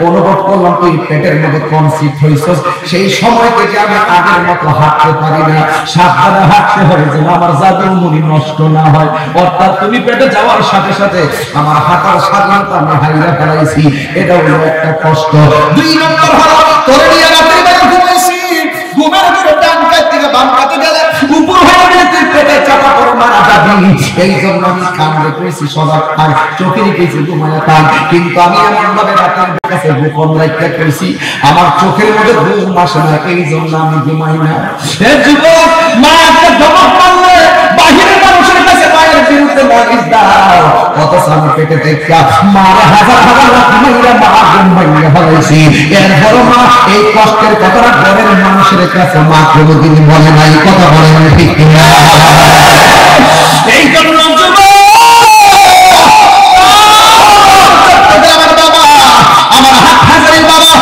অনুভব করলাম তুই পেটের মধ্যে কনসিভ হইছস, সেই সময় থেকে আমি আগের মতো হাঁটতে পারি না, সাবধানে হাঁটতে হয় যেন আমার জাদু মনি নষ্ট না হয়। অর্থাৎ তুমি পেটে যাওয়ার সাথে সাথে আমার হাঁটার স্বাধীনতা আমি হারিয়ে ফেলাইছি, এটা হলো একটা কষ্ট। দুই নম্বর হলো তোর নিয়ে রাতের বেলা ঘুমাইছি, ঘুমের ভিতরে ডান কাত থেকে বাম কাতে গেলে উপর হয়ে গেলে তুই পেটে চাপা করে মারা যাবি। এই জন্য আমি কান রেখেছি সজাগ থাক, চোখে রেখেছি ঘুমায় থাক, কিন্তু আমি এমন ভাবে রাতের কাছে গোপন রাখতে করেছি আমার চোখের মধ্যে ঘুম আসে না, এই জন্য আমি ঘুমাই না। যুবক মা একটা ধমক মারলে বাহিরের মানুষের কাছে মায়ের বিরুদ্ধে মরিস দাও, অথচ আমি পেটে দেখা মার হাজার হাজার ঘুমাইয়া মা ঘুমাইয়া ফেলাইছি, এরপর মা এই কষ্টের কথাটা ঘরের মানুষের কাছে মা কোনোদিন বলে নাই। কথা বলেন ঠিক কিনা? এই জন্য আমার বাবা, আমার হাজারি বাবা,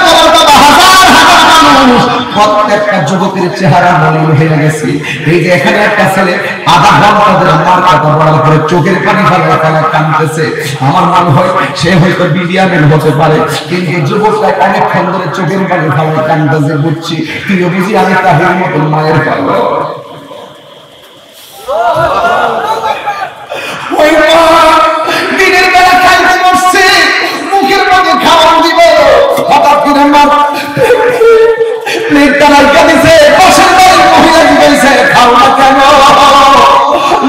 আমার বাবা, হাজার হাজার মানুষ, প্রত্যেকটা যুবকের চেহারা মলিন হয়ে গেছে। এই যে এখানে একটা ছেলে আধা ঘন্টা ধরে আমার কথা বলার পরে চোখের পানি ফেলা ফেলা কাঁদতেছে, আমার মনে হয় সে হয়তো বিডিয়ামের হতে পারে, কিন্তু যুবকটা অনেকক্ষণ ধরে চোখের পানি ফেলা কাঁদতেছে, বুঝছি তুইও বুঝি আমি তাদের মতন মায়ের পাবো। ওই মা দিনের বেলা খাইতে বসছে, মুখের মধ্যে খাওয়ান দিব, হঠাৎ করে মা প্লেটটা রাখা দিছে, পাশের বাড়ির মহিলা দিয়েছে খাও না কেন?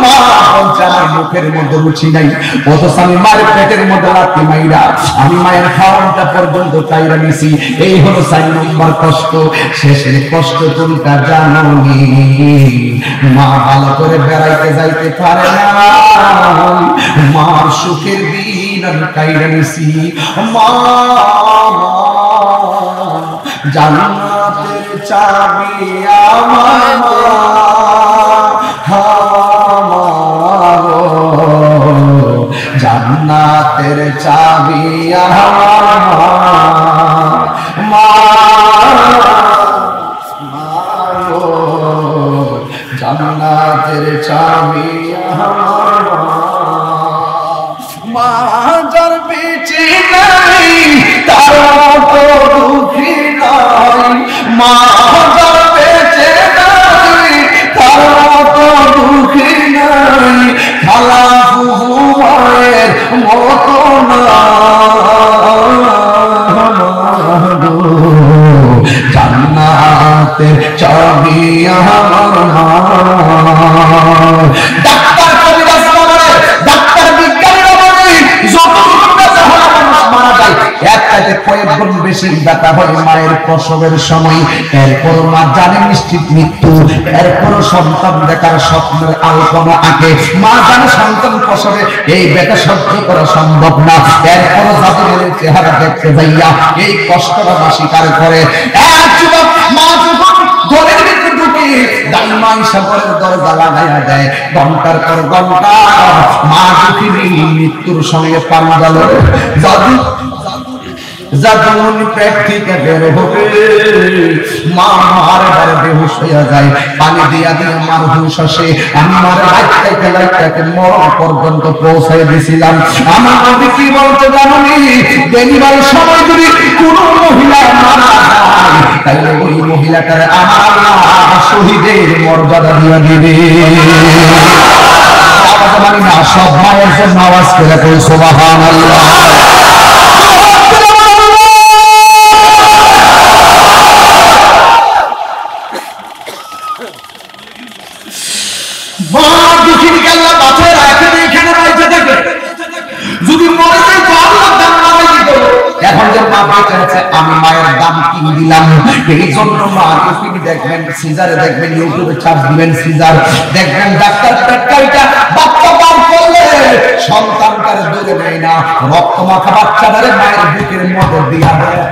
মা বলছে আমার মুখের মধ্যে রুচি নাই, অথচ আমি মায়ের পেটের মধ্যে লাথি মাইরা আমি মায়ের খাওয়ানটা পর্যন্ত চাইরা নিছি। এই হলো 4 নম্বর কষ্ট। শেষের কষ্ট কোনটা জানি? মা ভালো করে বেড়াইতে যাইতে পারে না, মার সুখের দিন আমি কাইরা নিছি। মা জান্নাতের চাবি আমার জান্নাতের চাবি আমার মা, জান্নাতের চাবি আমার মা, যার বেঁচে নাই তার তো দুঃখী নাই, মা যার বেঁচে নাই তার তো দুঃখী নাই, খালা ফুফু মায়ের মতো না, জান্নাতের চাবি আমার মা। ডাক্তার কবিরাজ বলে, ডাক্তার বিজ্ঞানীরা বলে, যত মারা যায় একটাতে কয়েক গুণ বেশি ব্যথা হয় মায়ের প্রসবের সময়। এরপর মা জানে নিশ্চিত মৃত্যু, এরপর সন্তান দেখার স্বপ্নের আলপনা আঁকে, মা জানে সন্তান প্রসবে এই ব্যথা সহ্য করা সম্ভব না, এরপর জাতির চেহারা দেখতে যাইয়া এই কষ্টটা মা স্বীকার করে। এক যুবক মা যখন ঘরের ভিতরে ঢুকে দাইমা সাগরের দরজা লাগাইয়া দেয়, ঘন্টার পর ঘন্টা মা দুঃখিনী মৃত্যুর সঙ্গে পাঞ্জা লড়ে। যখন পেট থেকে বের হবে মা বারবার বেহুশ হইয়া যায়, পানি দিয়া দিয়ে মার হুঁশ আসে। আমি মার লাইটাকে মরণ পর্যন্ত পৌঁছাই দিছিলাম। আমার নবী কি বলতে জানি, ডেলিভারির সময় যদি কোন মহিলা মারা যায় তাহলে ওই মহিলাটার আমার আল্লাহ শহীদের মর্যাদা দিয়া দিবে। মানে না, সব মায়ের জন্য আওয়াজ করে কই সুবহানাল্লাহ। এখন যে মা বেঁচে আছে আমি মায়ের দাম কি দিলাম, এই জন্য মা টিভি দেখবেন, সিজারে দেখবেন, ইউটিউবে চার্জ দিবেন, সিজার দেখবেন, ডাক্তার পেটকাইটা বাচ্চা বার করলে সন্তানটারে দূরে নেয় না, রক্ত মাখা বাচ্চাটারে মায়ের বুকের মধ্যে দিয়া দেয়।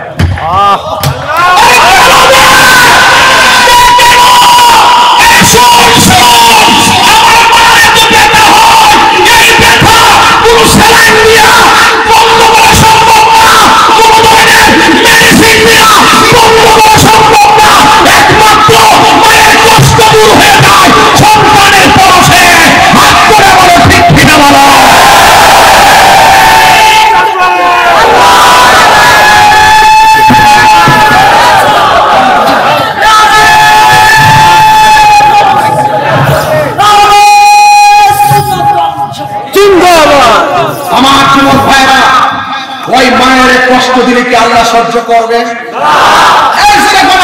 কষ্ট দিলে কি আল্লাহ সহ্য করবে?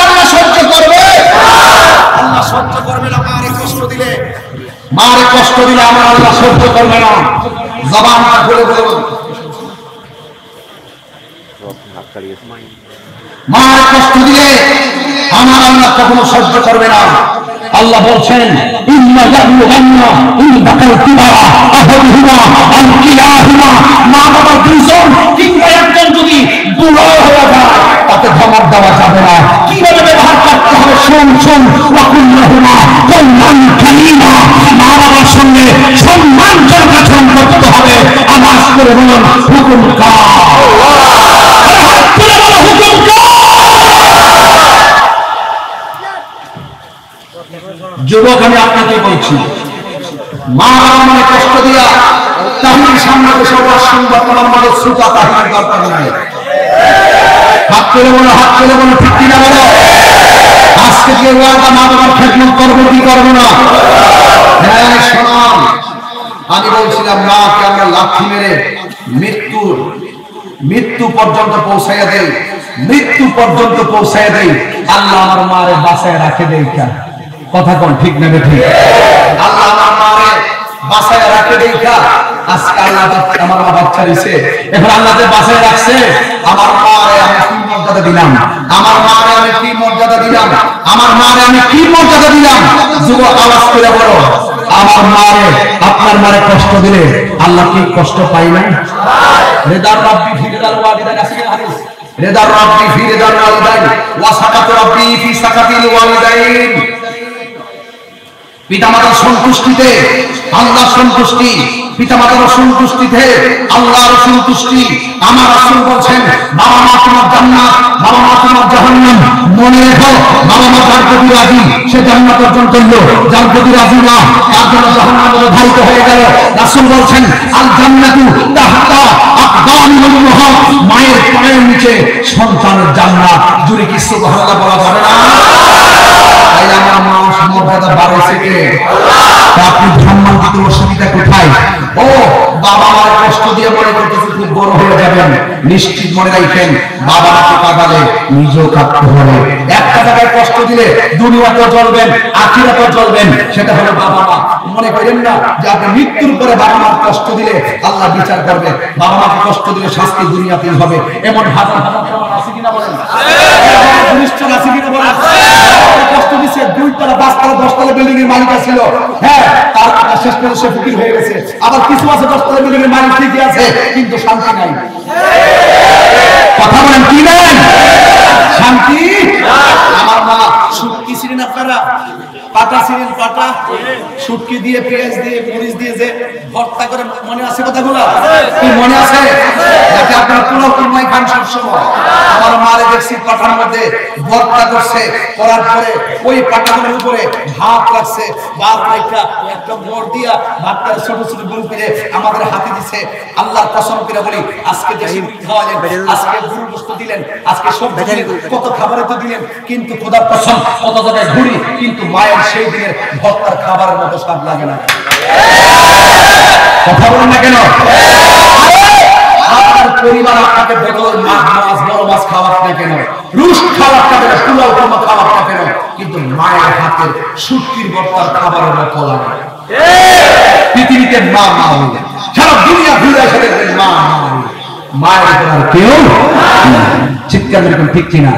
আল্লাহ সহ্য করবে? আল্লাহ সহ্য করবে না মায়ের কষ্ট দিলে। মারে কষ্ট দিলে আমার আল্লাহ সহ্য করবে না। জবানটা খুলে বলুন, মারে কষ্ট দিলে আমার আল্লাহ কখনো সহ্য করবে না। আল্লাহ বলছেন ইন্না ইয়াবলুগান্না ইনদাকাল কিবারা আহাদুহুমা আও কিলাহুমা, মা বাবা দুইজন কিংবা একজন যদি বুড়ো হয়ে যায় তাকে ধমক দেওয়া যাবে না। কিভাবে ব্যবহার করতে হবে শুন ওয়াকুল্লাহুমা কওলান কারীমা, মা বাবার সঙ্গে সম্মানজনক আচরণ করতে হবে। আওয়াজ করে বলুন হুকুম কার, হাত তুলে বলো হুকুম কার। যুবক আমি আপনাকে বলছি, মা বাবা কষ্ট দিয়া তাহির সামনে বসে সংবাদ আমাদের সুতা তাহির দরকার নাই। হাত তুলে বলো ঠিক কিনা বলো। আজকে যে ওয়াদা মা বাবার খেদমত করবো কি করবো না? হ্যাঁ শোনান, আমি বলছিলাম মাকে আমরা লাথি মেরে মৃত্যু পর্যন্ত পৌঁছাইয়া দেই, মৃত্যু পর্যন্ত পৌঁছাইয়া দেই। আল্লাহ আমার মারে বাঁচায় রাখে দেই। কথা কোন ঠিক না ঠিক? আল্লাহ আমার মারে বাঁচায় রাখে দেই। আজকে আল্লাহ আমার মা বাচ্চা দিছে, এখন আল্লাহ যে বাঁচায় রাখছে আমার মারে আমি কি মর্যাদা দিলাম, আমার মারে আমি কি মর্যাদা দিলাম, আমার মারে আমি কি মর্যাদা দিলাম। যুবক আওয়াজ করে বলো, আমার মারে আপনার মারে কষ্ট দিলে আল্লাহ কি কষ্ট পাই না? রেদার রাব্বি ফি রেদাল ওয়ালিদাইন, আছে কি হাদিস? রেদার রাব্বি ফি রেদাল ওয়ালিদাইন ওয়া সাকাতু রাব্বি ফি সাকাতিল ওয়ালিদাইন। পিতামাতার সন্তুষ্টিতে আল্লাহ সন্তুষ্টি, পিতামাতার সন্তুষ্টিতে আল্লাহর সন্তুষ্টি। আমার রাসূল বলছেন বাবা মা তোমার জান্নাত, বাবা মা তোমার জাহান্নাম। মনে রেখো বাবা মা যার প্রতি রাজি সে জান্নাত অর্জন করলো, যার প্রতি রাজি না তার জন্য জাহান্নামে ধারিত হয়ে গেল। রাসূল বলছেন আল জান্নাতু তাহতা আকদামিল উম্মাহাত, মায়ের পায়ের নিচে সন্তানের জান্নাত। জুড়ে কি সুবহানাল্লাহ বলা যাবে না? তাই আমার মা মর্যাদা বাড়াইছে কে? আপনি সম্মান দিতে অসুবিধা কোথায়? ও বাবা মার কষ্ট দিয়ে মনে করতেছে খুব বড় হয়ে যাবেন। নিশ্চিত মনে রাখেন বাবা মাকে কাঁদালে নিজেও কাঁদতে হবে। একটা জায়গায় কষ্ট দিলে দুনিয়াতেও জ্বলবেন আখিরাতেও জ্বলবেন, সেটা হলো বাবা মা। মনে করেন না যে আপনি মৃত্যুর পরে বাবা মার কষ্ট দিলে আল্লাহ বিচার করবে। বাবা মাকে কষ্ট দিলে শাস্তি দুনিয়াতেই হবে। এমন হাজার হাজার প্রমাণ আছে কিনা বলেন? নিশ্চয় আছে কিনা বলেন? কষ্ট দিচ্ছে 2 তলা 5 তলা 10 তলা বিল্ডিং এর মালিক ছিল, হ্যাঁ তার শেষ পর্যন্ত সে ফকির হয়ে গেছে। আবার কিছু আছে 10 তলা বিল্ডিং এর মালিক ঠিকই আছে কিন্তু শান্তি নাই। কথা বলেন কি নাই? শান্তি। আমার মা শুটকি ছিলেন, আপনারা পাটা ছিলেন, পাটা শুটকি দিয়ে পেঁয়াজ দিয়ে মরিচ দিয়ে যে ভর্তা করে, মনে আছে কথাগুলো? কি মনে আছে? যাতে আপনারা পুরো কুরমাই খান সব সময়। আমার মারে দেখছি পাটার মধ্যে ভর্তা করছে, করার পরে ওই পাটাগুলোর উপরে ভাত রাখছে, ভাত রাখা একটা মোড় দিয়া ভাতটা ছোট ছোট গোল করে আমাদের হাতে দিছে। আল্লাহর কসম করে বলি আজকে দেশি খাওয়ালেন, আজকে গরুর গোশত দিলেন, আজকে সব কত খাবারে তো দিলেন, কিন্তু খোদার কসম কত জায়গায় ঘুরি কিন্তু মায়ের সেই দিনের ভর্তার খাবারের মতো স্বাদ লাগে না। কথা বলেন না কেন? আপনার পরিবার আপনাকে বেতন মাছ বড় মাছ খাওয়াত না কেন, রুশ খাওয়াত না কেন, পোলাও কোরমা খাওয়াত না কেন, কিন্তু মায়ের হাতের শুটকির ভর্তার খাবারের মতো লাগে। পৃথিবীতে মা মা হইলে সারা দুনিয়া ঘুরে এসে দেখবেন মা মা হইলে, মায়ের উপর আর কেউ চিৎকার এরকম ঠিক কিনা?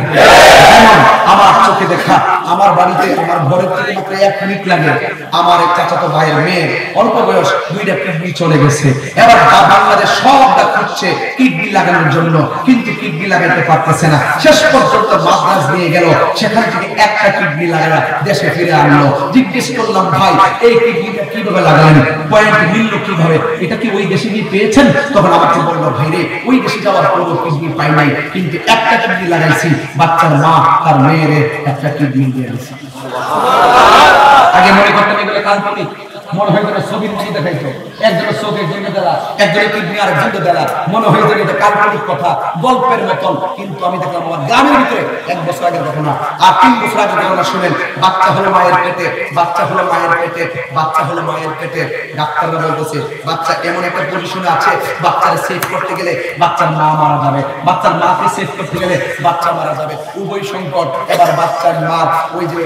যেমন আমার চোখে দেখা আমার বাড়িতে আমার ঘরের থেকে মাত্র 1 মিনিট লাগে আমার এক চাচাতো ভাইয়ের মেয়ে অল্প বয়স 2টা কিডনি চলে গেছে। এবার বাংলাদেশ সবটা খুঁজছে কিডনি লাগানোর জন্য, কিন্তু কিডনি লাগাতে পারতেছে না। শেষ পর্যন্ত মাদ্রাজ নিয়ে গেল, সেখান থেকে একটা কিডনি লাগানো দেশে ফিরে আনলো। জিজ্ঞেস করলাম ভাই এই কিডনিটা কিভাবে লাগালেন, পয়েন্ট মিলল কিভাবে, এটা কি ওই দেশে গিয়ে পেয়েছেন? তখন আমাকে বললো ভাই রে ওই দেশে যাওয়ার পরও কিডনি পাই নাই, কিন্তু একটা কিডনি লাগাইছি, বাচ্চার মা তার মেয়েরে একটা কিডনি দিয়ে দিয়েছে। আগে মনে করতেন এগুলো কাল্পনিক, মনে হয় যেন ছবির মধ্যে দেখাইতো, একজনের চোখ একজনের দেলা, একজনের কিডনি আর একজনের দেলা, মনে হয় যেন এটা কাল্পনিক কথা, গল্পের মতন। কিন্তু আমি দেখলাম আমার গ্রামের ভিতরে 1 বছর আগের ঘটনা আর 3 বছর আগের ঘটনা শুনেন। বাচ্চা হলো মায়ের পেটে, বাচ্চা হলো মায়ের পেটে, বাচ্চা হলো মায়ের পেটে। ডাক্তাররা বলতেছে বাচ্চা এমন একটা পজিশনে আছে, বাচ্চারে সেভ করতে গেলে বাচ্চার মা মারা যাবে, বাচ্চার মাকে সেভ করতে গেলে বাচ্চা মারা যাবে, উভয় সংকট। এবার বাচ্চার মা ওই যে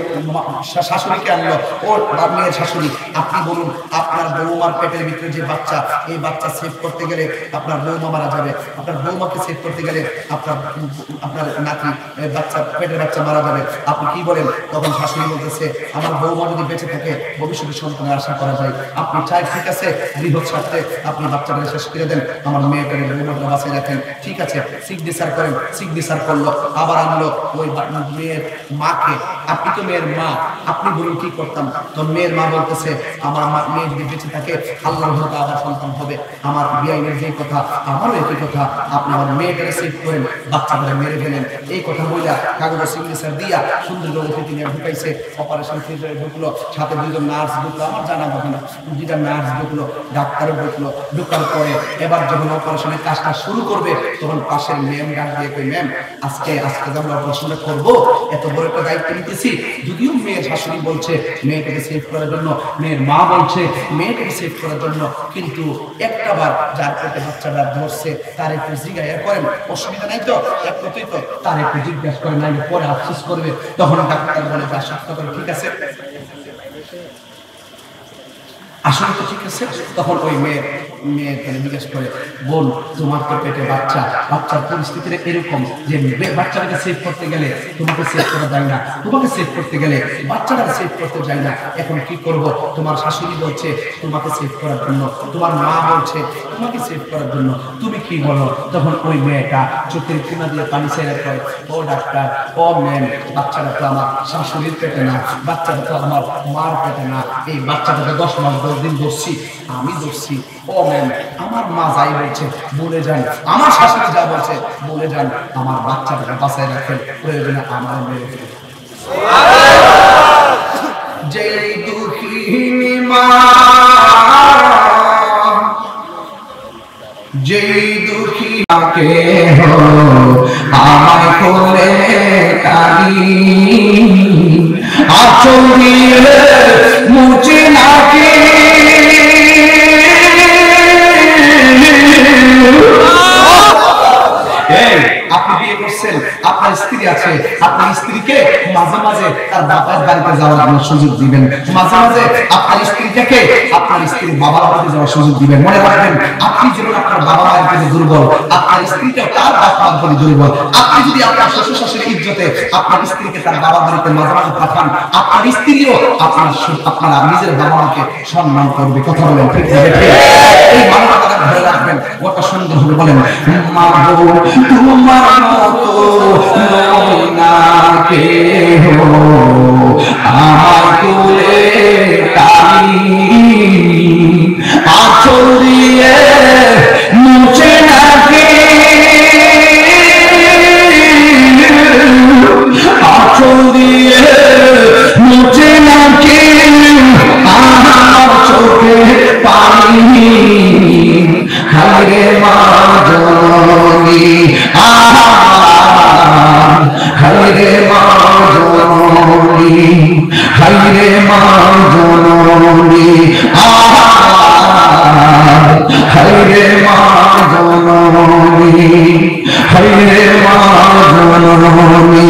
শাশুড়িকে আনলো, ওর মেয়ের শাশুড়ি, আপনি বলুন, আপনার বৌমার পেটের ভিতরে যে বাচ্চা, এই বাচ্চা সেভ করতে গেলে আপনার বৌমা মারা যাবে, আপনার বৌমাকে সেভ করতে গেলে আপনার নাতি বাচ্চা, পেটের বাচ্চা মারা যাবে। আপনি কি বলেন? তখন শাশুড়ি বলতেছে, আমার বৌমা যদি বেঁচে থাকে ভবিষ্যতে সন্তানের আশা করা যায়। আপনি চাই, ঠিক আছে, বৃহৎ স্বার্থে আপনি বাচ্চাটা শেষ করে দেন, আমার মেয়েটাকে বৌমাটা বাঁচিয়ে রাখেন। ঠিক আছে, সিগনেচার করেন। সিগনেচার করলো, আবার আনলো ওই মেয়ের মাকে। আপনি তো মেয়ের মা, আপনি বলুন কি করতাম? তো মেয়ের মা বলতেছে, আমার মেয়ে যদি বেঁচে থাকে আল্লাহর হয়তো আবার সন্তান হবে। আমার বিআইনের যে কথা, আমারও একই কথা, আপনি আমার মেয়েটাকে সেভ করেন, বাচ্চাটাকে মেরে ফেলেন। এই কথা বইলা কাগজে সিগনেচার দিয়া সুন্দর করে তিনি ঢুকাইছে। অপারেশন থিয়েটারে ঢুকলো, সাথে দুজন নার্স ঢুকলো, আমার জানা কথা না, দুটা নার্স ঢুকলো, ডাক্তারও ঢুকলো। ঢুকার পরে এবার যখন অপারেশনের কাজটা শুরু করবে, তখন পাশের ম্যাম ডাক দিয়ে কই, ম্যাম আজকে আমরা অপারেশনটা করবো, এত বড় একটা দায়িত্ব নিতেছি। যদিও মেয়ের শাশুড়ি বলছে মেয়েটাকে সেভ করার জন্য, মেয়ের মা বলছে মেয়েটাকে সেভ করার জন্য, কিন্তু একটা বার যার পেটে বাচ্চাটা ধরছে তার একটু জিজ্ঞাসা করেন, অসুবিধা নাই তো, এক কথাই তো, তার একটু জিজ্ঞাসা করেন, নাইলে পরে আফসোস করবে। তখন ডাক্তার বলে, যা সত্য করে, ঠিক আছে, আসলে তো ঠিক আছে। তখন ওই মেয়েকে জিজ্ঞেস করে, বোন তোমার তো পেটে বাচ্চা, বাচ্চার পরিস্থিতিটা এরকম যে বাচ্চাটাকে সেভ করতে গেলে তোমাকে সেভ করা যায় না, তোমাকে সেভ করতে গেলে বাচ্চাটাকে সেভ করতে যায় না, এখন কি করব? তোমার শাশুড়ি বলছে তোমাকে সেভ করার জন্য, তোমার মা বলছে তোমাকে সেভ করার জন্য, তুমি কি বলো? তখন ওই মেয়েটা চোখের কিনা দিয়ে পানি ছেড়ে কয়, ও ডাক্তার, ও ম্যাম, বাচ্চাটা তো আমার শাশুড়ির পেটে না, বাচ্চাটা তো আমার মার পেটে না, এই বাচ্চাটাকে 10 মাস 10 দিন ধরছি, আমি ধরছি। ও ম্যাম, আমার মা যাই বলছে বলে যান, আমার শাশুড়ি যা বলছে বলে যান, আমার বাচ্চাটাকে বাঁচায় রাখেন, প্রয়োজনে আমার মেরে ফেলেন। যেই দুঃখিনী মা, যেই দুঃখী মাকে আমায় কোলে টানি, আঁচল দিয়ে মুছে নাকি আপনি বিয়ে করছেন, আপনার স্ত্রী আছে, আপনার স্ত্রীকে মাঝে মাঝে তার বাবার বাড়িতে যাওয়ার জন্য সুযোগ দিবেন, মাঝে মাঝে আপনার স্ত্রীকে আপনার স্ত্রীর বাবার বাড়িতে যাওয়ার সুযোগ দিবেন। মনে রাখবেন, আপনি যেমন আপনার বাবা মায়ের প্রতি দুর্বল, আপনার স্ত্রীটাও তার বাবার প্রতি দুর্বল। আপনি যদি আপনার শ্বশুর শাশুড়ির ইজ্জতে আপনার স্ত্রীকে তার বাবার বাড়িতে মাঝে মাঝে পাঠান, আপনার স্ত্রীও আপনার নিজের বাবা মাকে সম্মান করবে। কথা বলেন ঠিক আছে? এই মানবতাটা ধরে রাখবেন, ওটা সুন্দর হবে। বলেন, মা গো তোমার মতো নয় না কেহ, আমার কোলে টানি, আঁচল দিয়ে মুছে নাকি, আঁচল দিয়ে মুছে নাকি আমার চোখে পানি, হায়রে মা জননী, হায়রে মা জননী, হায়রে মা জননী, হায়রে মা জননী, হায়রে মা জননী,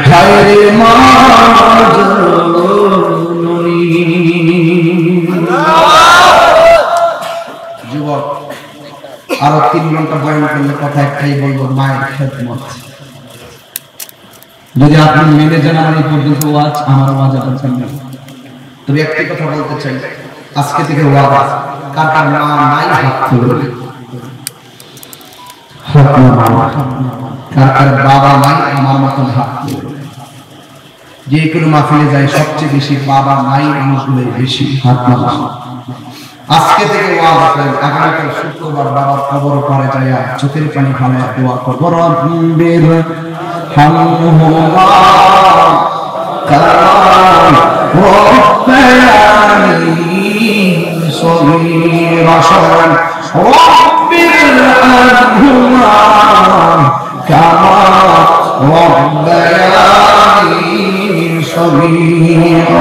হায়রে মা জননী। যুবক, আরো 3 ঘন্টা বয়ান করলে কথা একটাই বলবো, মায়ের খেদমত। যদি আপনি মেনে যান আমার এই পর্যন্ত ওয়াজ, আমার ওয়াজ আপনার সামনে, তবে একটি কথা বলতে চাই, আজকে থেকে ওয়াদা, কার কার মা নাই হাত তুলবে, কার কার বাবা নাই আমার মতন হাত তুলবে। যে কোনো মাহফিলে যায় সবচেয়ে বেশি বাবা নাই মানুষগুলোই বেশি হাত নামান। আজকে থেকে ওয়াদা করেন, আগামীকাল শুক্রবার বাবার কবর পারে যায় চোখের পানি ফেলে দোয়া করব, রব্বির হামহুমা কামা রাব্বায়ানি সগীরা, রব্বির হামহুমা কামা রাব্বায়ানি সগীরা।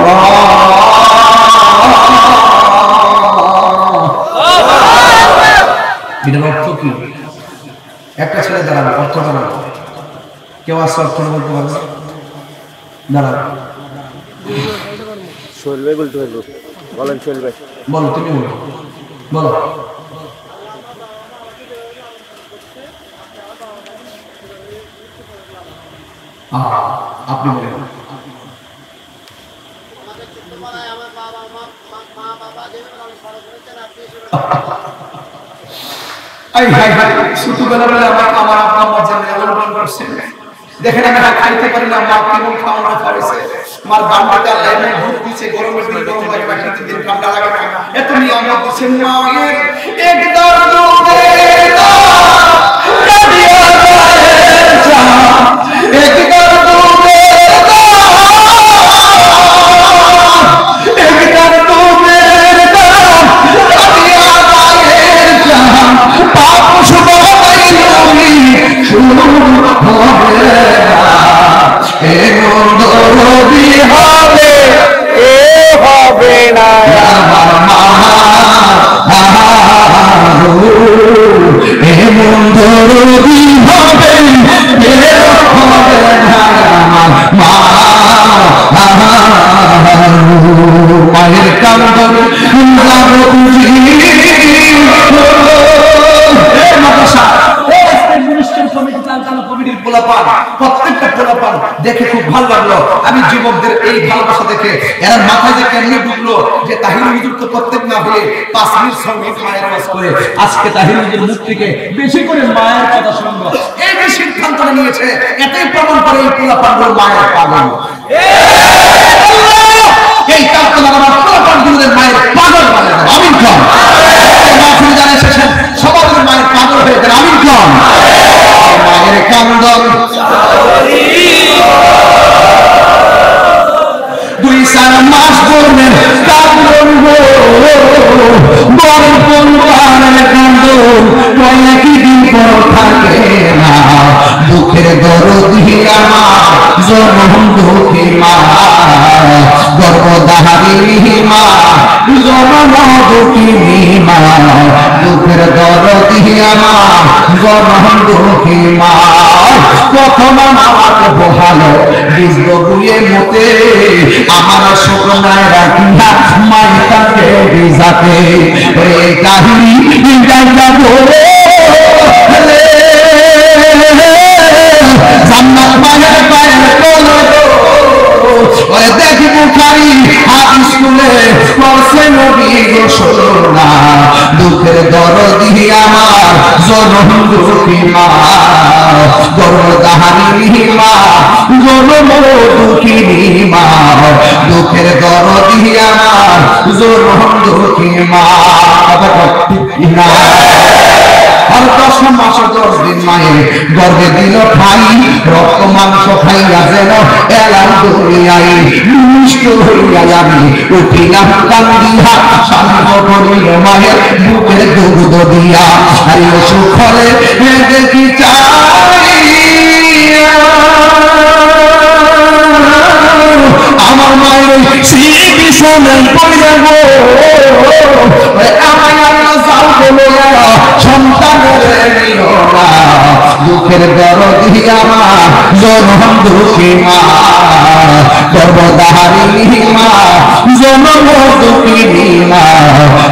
এটার অর্থ কি? একটা ছেলে দাঁড়াবে, অর্থ দাঁড়াবে, কেউ আসছে অর্থ বলতে পারবে? দাঁড়াবে, সোহেল ভাই বলতে পারবো, বলেন সোহেল ভাই। বলো, তুমি বলো, বলো। আপনি বলেন। ছোটবেলাবেলা আমার আব্বা লালন করছে, দেখেন আমি খাইতে পারি না, মা কেমন খাওয়ানো খাওয়াইছে, মার বান্ডাটা লেমন দুধ দিছে, গরমের দিন গরম লাগে না, শীতের দিন ঠান্ডা লাগে না, এত নিয়ামত দিছেন মায়ের একদম দুধে মায়ের কান্দন প্রত্যেকটা পোলাপান দেখে খুব ভালো লাগলো। আমি যুবকদের এই ভালোবাসা দেখে এরা মাথায় যে কেমনে ঢুকলো যে তাহির হুজুর তো প্রত্যেক না হলে 5 মিনিট সঙ্গীত মায়ের কাজ করে, আজকে তাহির হুজুর মুখ থেকে বেশি করে মায়ের কথা শুনবো এই যে সিদ্ধান্ত নিয়েছে, এটাই প্রমাণ করে এই পোলাপানগুলো মায়ের পাগল। এই কারখানা আমার পোলাপানগুলোদের মায়ের পাগল বলে না, আমিন খান। মাহফিল জানে শেষে সবার মায়ের পাগল হয়ে গেল, আমিন খান। মায়ের কান্দন দুই চার মাস বললেন কান্দন গো, বড় পরিবারের কান্দন কয়েকই দিন পর থাকে না, দুঃখের দরদি আমার জনম দুঃখী মা, গর্ভধারিণী মা জনম দুঃখিনী মা, দুঃখের দরদি আমার জনম দুঃখী মা, প্রথম আমাকে বহালো বীজ বগুয়ে মতে, আমার শুকনায় রাখিয়া মাইটাকে ভিজাতে, এই কাহিনী জায়গা ধরে জান্নাত মায়ের পায়ের তলে ওরে দেখি বুখারী হাদিস স্কুলে পড়ছে নবী ঘোষণা, দুঃখের দরদি আমার জনম দুঃখী মা, গর্ভধারিণী মা জনম দুঃখিনী মা, দুঃখের দরদি আমার জনম দুঃখী মা। আর 10 মাস 10 দিন মায়ে গর্ভে দিল ঠাই, রক্ত মাংস খাইয়া যেন এলাম দুনিয়ায়, মিষ্ট হইয়া আমি উঠিলাম কান্দিয়া, শান্ত করিল মায়ের বুকের দুধ দিয়া, আরে সুখলে দেখি চাই আমার মায়ের স্মৃতি শোনেন পড়ে গো, আমায় আল্লাহ যাও বলে সন্তানের নিও না, দুঃখের দরদি আমার জনম দুঃখী মা, গর্ভধারিণী মা জনম দুঃখিনী মা,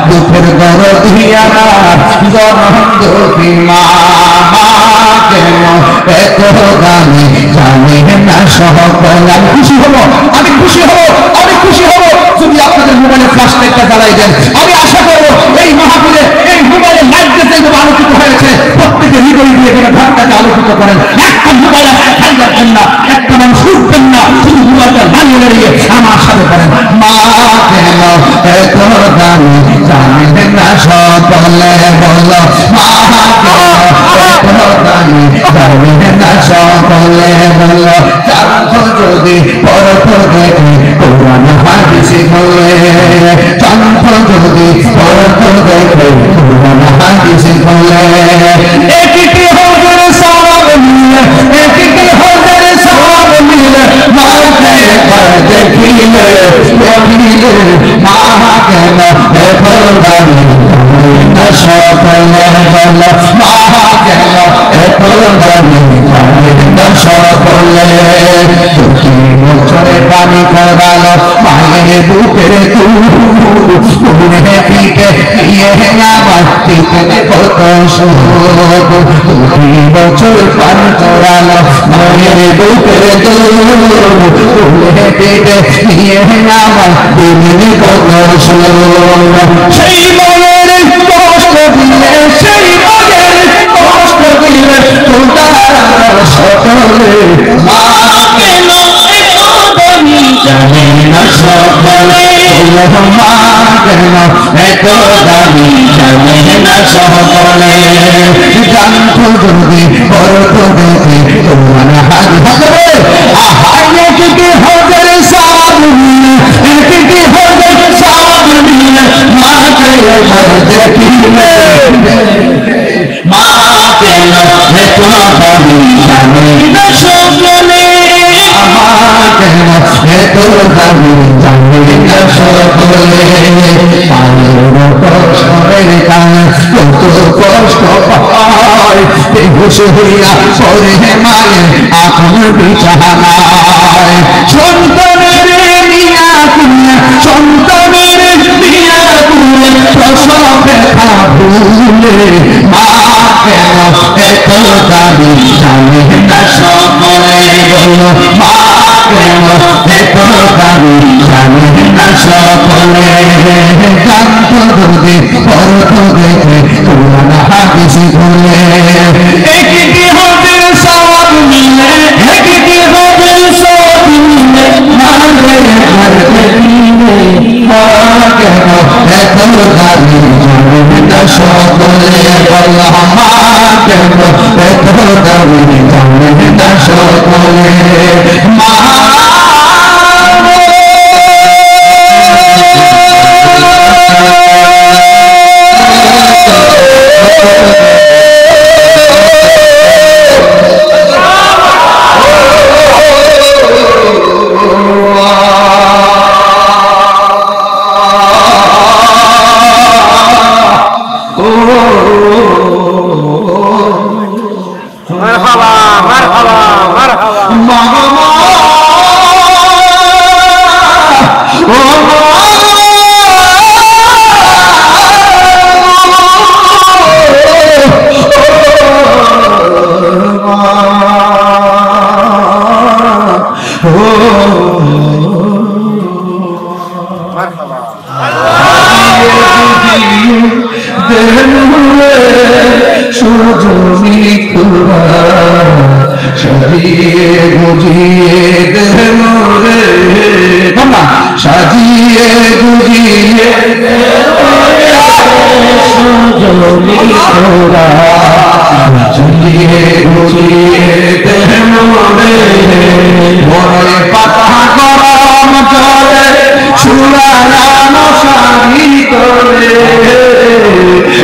দুঃখের দরদি আমার জনম দুঃখী মা, কেন এত গানে জানে না সকল। আমি খুশি হব, আমি খুশি হব, আমি খুশি হব যদি আপনাদের মোবাইলে ফ্ল্যাশ লাইটটা জ্বালাই দেন। আমি আশা করব এই মাহফিলে এই মোবাইলে লাইট যেতে আলোকিত হয়েছে, প্রত্যেকে হৃদয় দিয়ে এখানে ঘরটাকে আলোকিত করেন। একটা মোবাইল খাইবেন না, একটা মানুষ উঠবেন না, শুধু মোবাইলটা দাঁড়িয়ে দাঁড়িয়ে আমার সাথে করেন মা কেন এত গানে জানে না সকলে, বলো মা কেন গানে জানে না সকলে, বলো চাঁদ যদি পরখ দেখে কোরআন হাদিস বলে, চাঁদ যদি পরখ দেখে কোরআন হাদিস বলে, একটি হজর সওয়াব মিলে, একটি হজর সওয়াব মিলে, মাকে দেখিলে দেখিলে মা কেন এত গানে না সকলে, বলো মা কেন এত গানে না সকলে, দুটি বছরে পানি করালো মায়ের বুকের তুলে পিঠে নিয়ে আমার পিঠে কত শোক 2 বছর পার করালো মায়ের বুকের তুলে পিঠে নিয়ে আমার পিঠে কত শোক সেই মনের কষ্ট দিলে সেই মনের কষ্ট দিলে তোমার সকলে মা কেন জানে না সকলে মা কেন এত দামি জানে না সকলে জানতো যদি করতো দেখে তোমার হাত হাতে আহারে কি হাজার সাব নিয়ে কি হাজার সাব নিয়ে মাকে একবার দেখিলে মা কেন এত দামি জানে না সকলে এত দামি জানে না সকলে পায়ের কানে কত কষ্ট পায় বেহুশ হইয়া পড়ে মায়ের আপন বিছানায় সন্তানের মিয়া কুড়িয়া সন্তানের মিয়া কুড়িয়া প্রসব ব্যথা ভুলে মা কেন এত দামি জানে না সকলে বলো মা কেন এত দামি জানে না সকলে জানতো যদি করতো দেখে তোমার হাদিস খুলে একটি হবে সব মিলে একটি হবে সব মিলে মারে মারতে দিলে মা কেন এত দামি জানে না সকলে বলো মা কেন এত দামি জানে না সকলে মা সাজিয়ে গুজিয়ে সাজিয়ে গুজিয়ে বড়ে পাতা গরম জলে চুলানো শাড়ি তোলে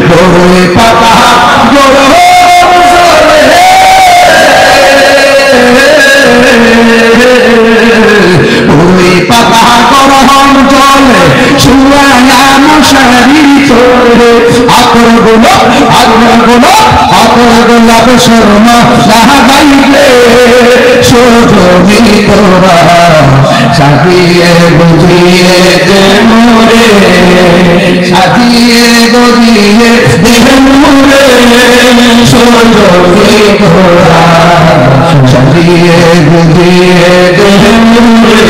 বড়ে পাতা গরম ওই পাতা গরম জলে চুলানো শাড়ি তোলে আকর গোলাপ শর্মা লাগাইলে সজনি তোরা সাজিয়ে বুঝিয়ে দে মোরে সাজিয়ে বুঝিয়ে দে মোরে সজনি তোরা সাজিয়ে বুঝিয়ে দে মোরে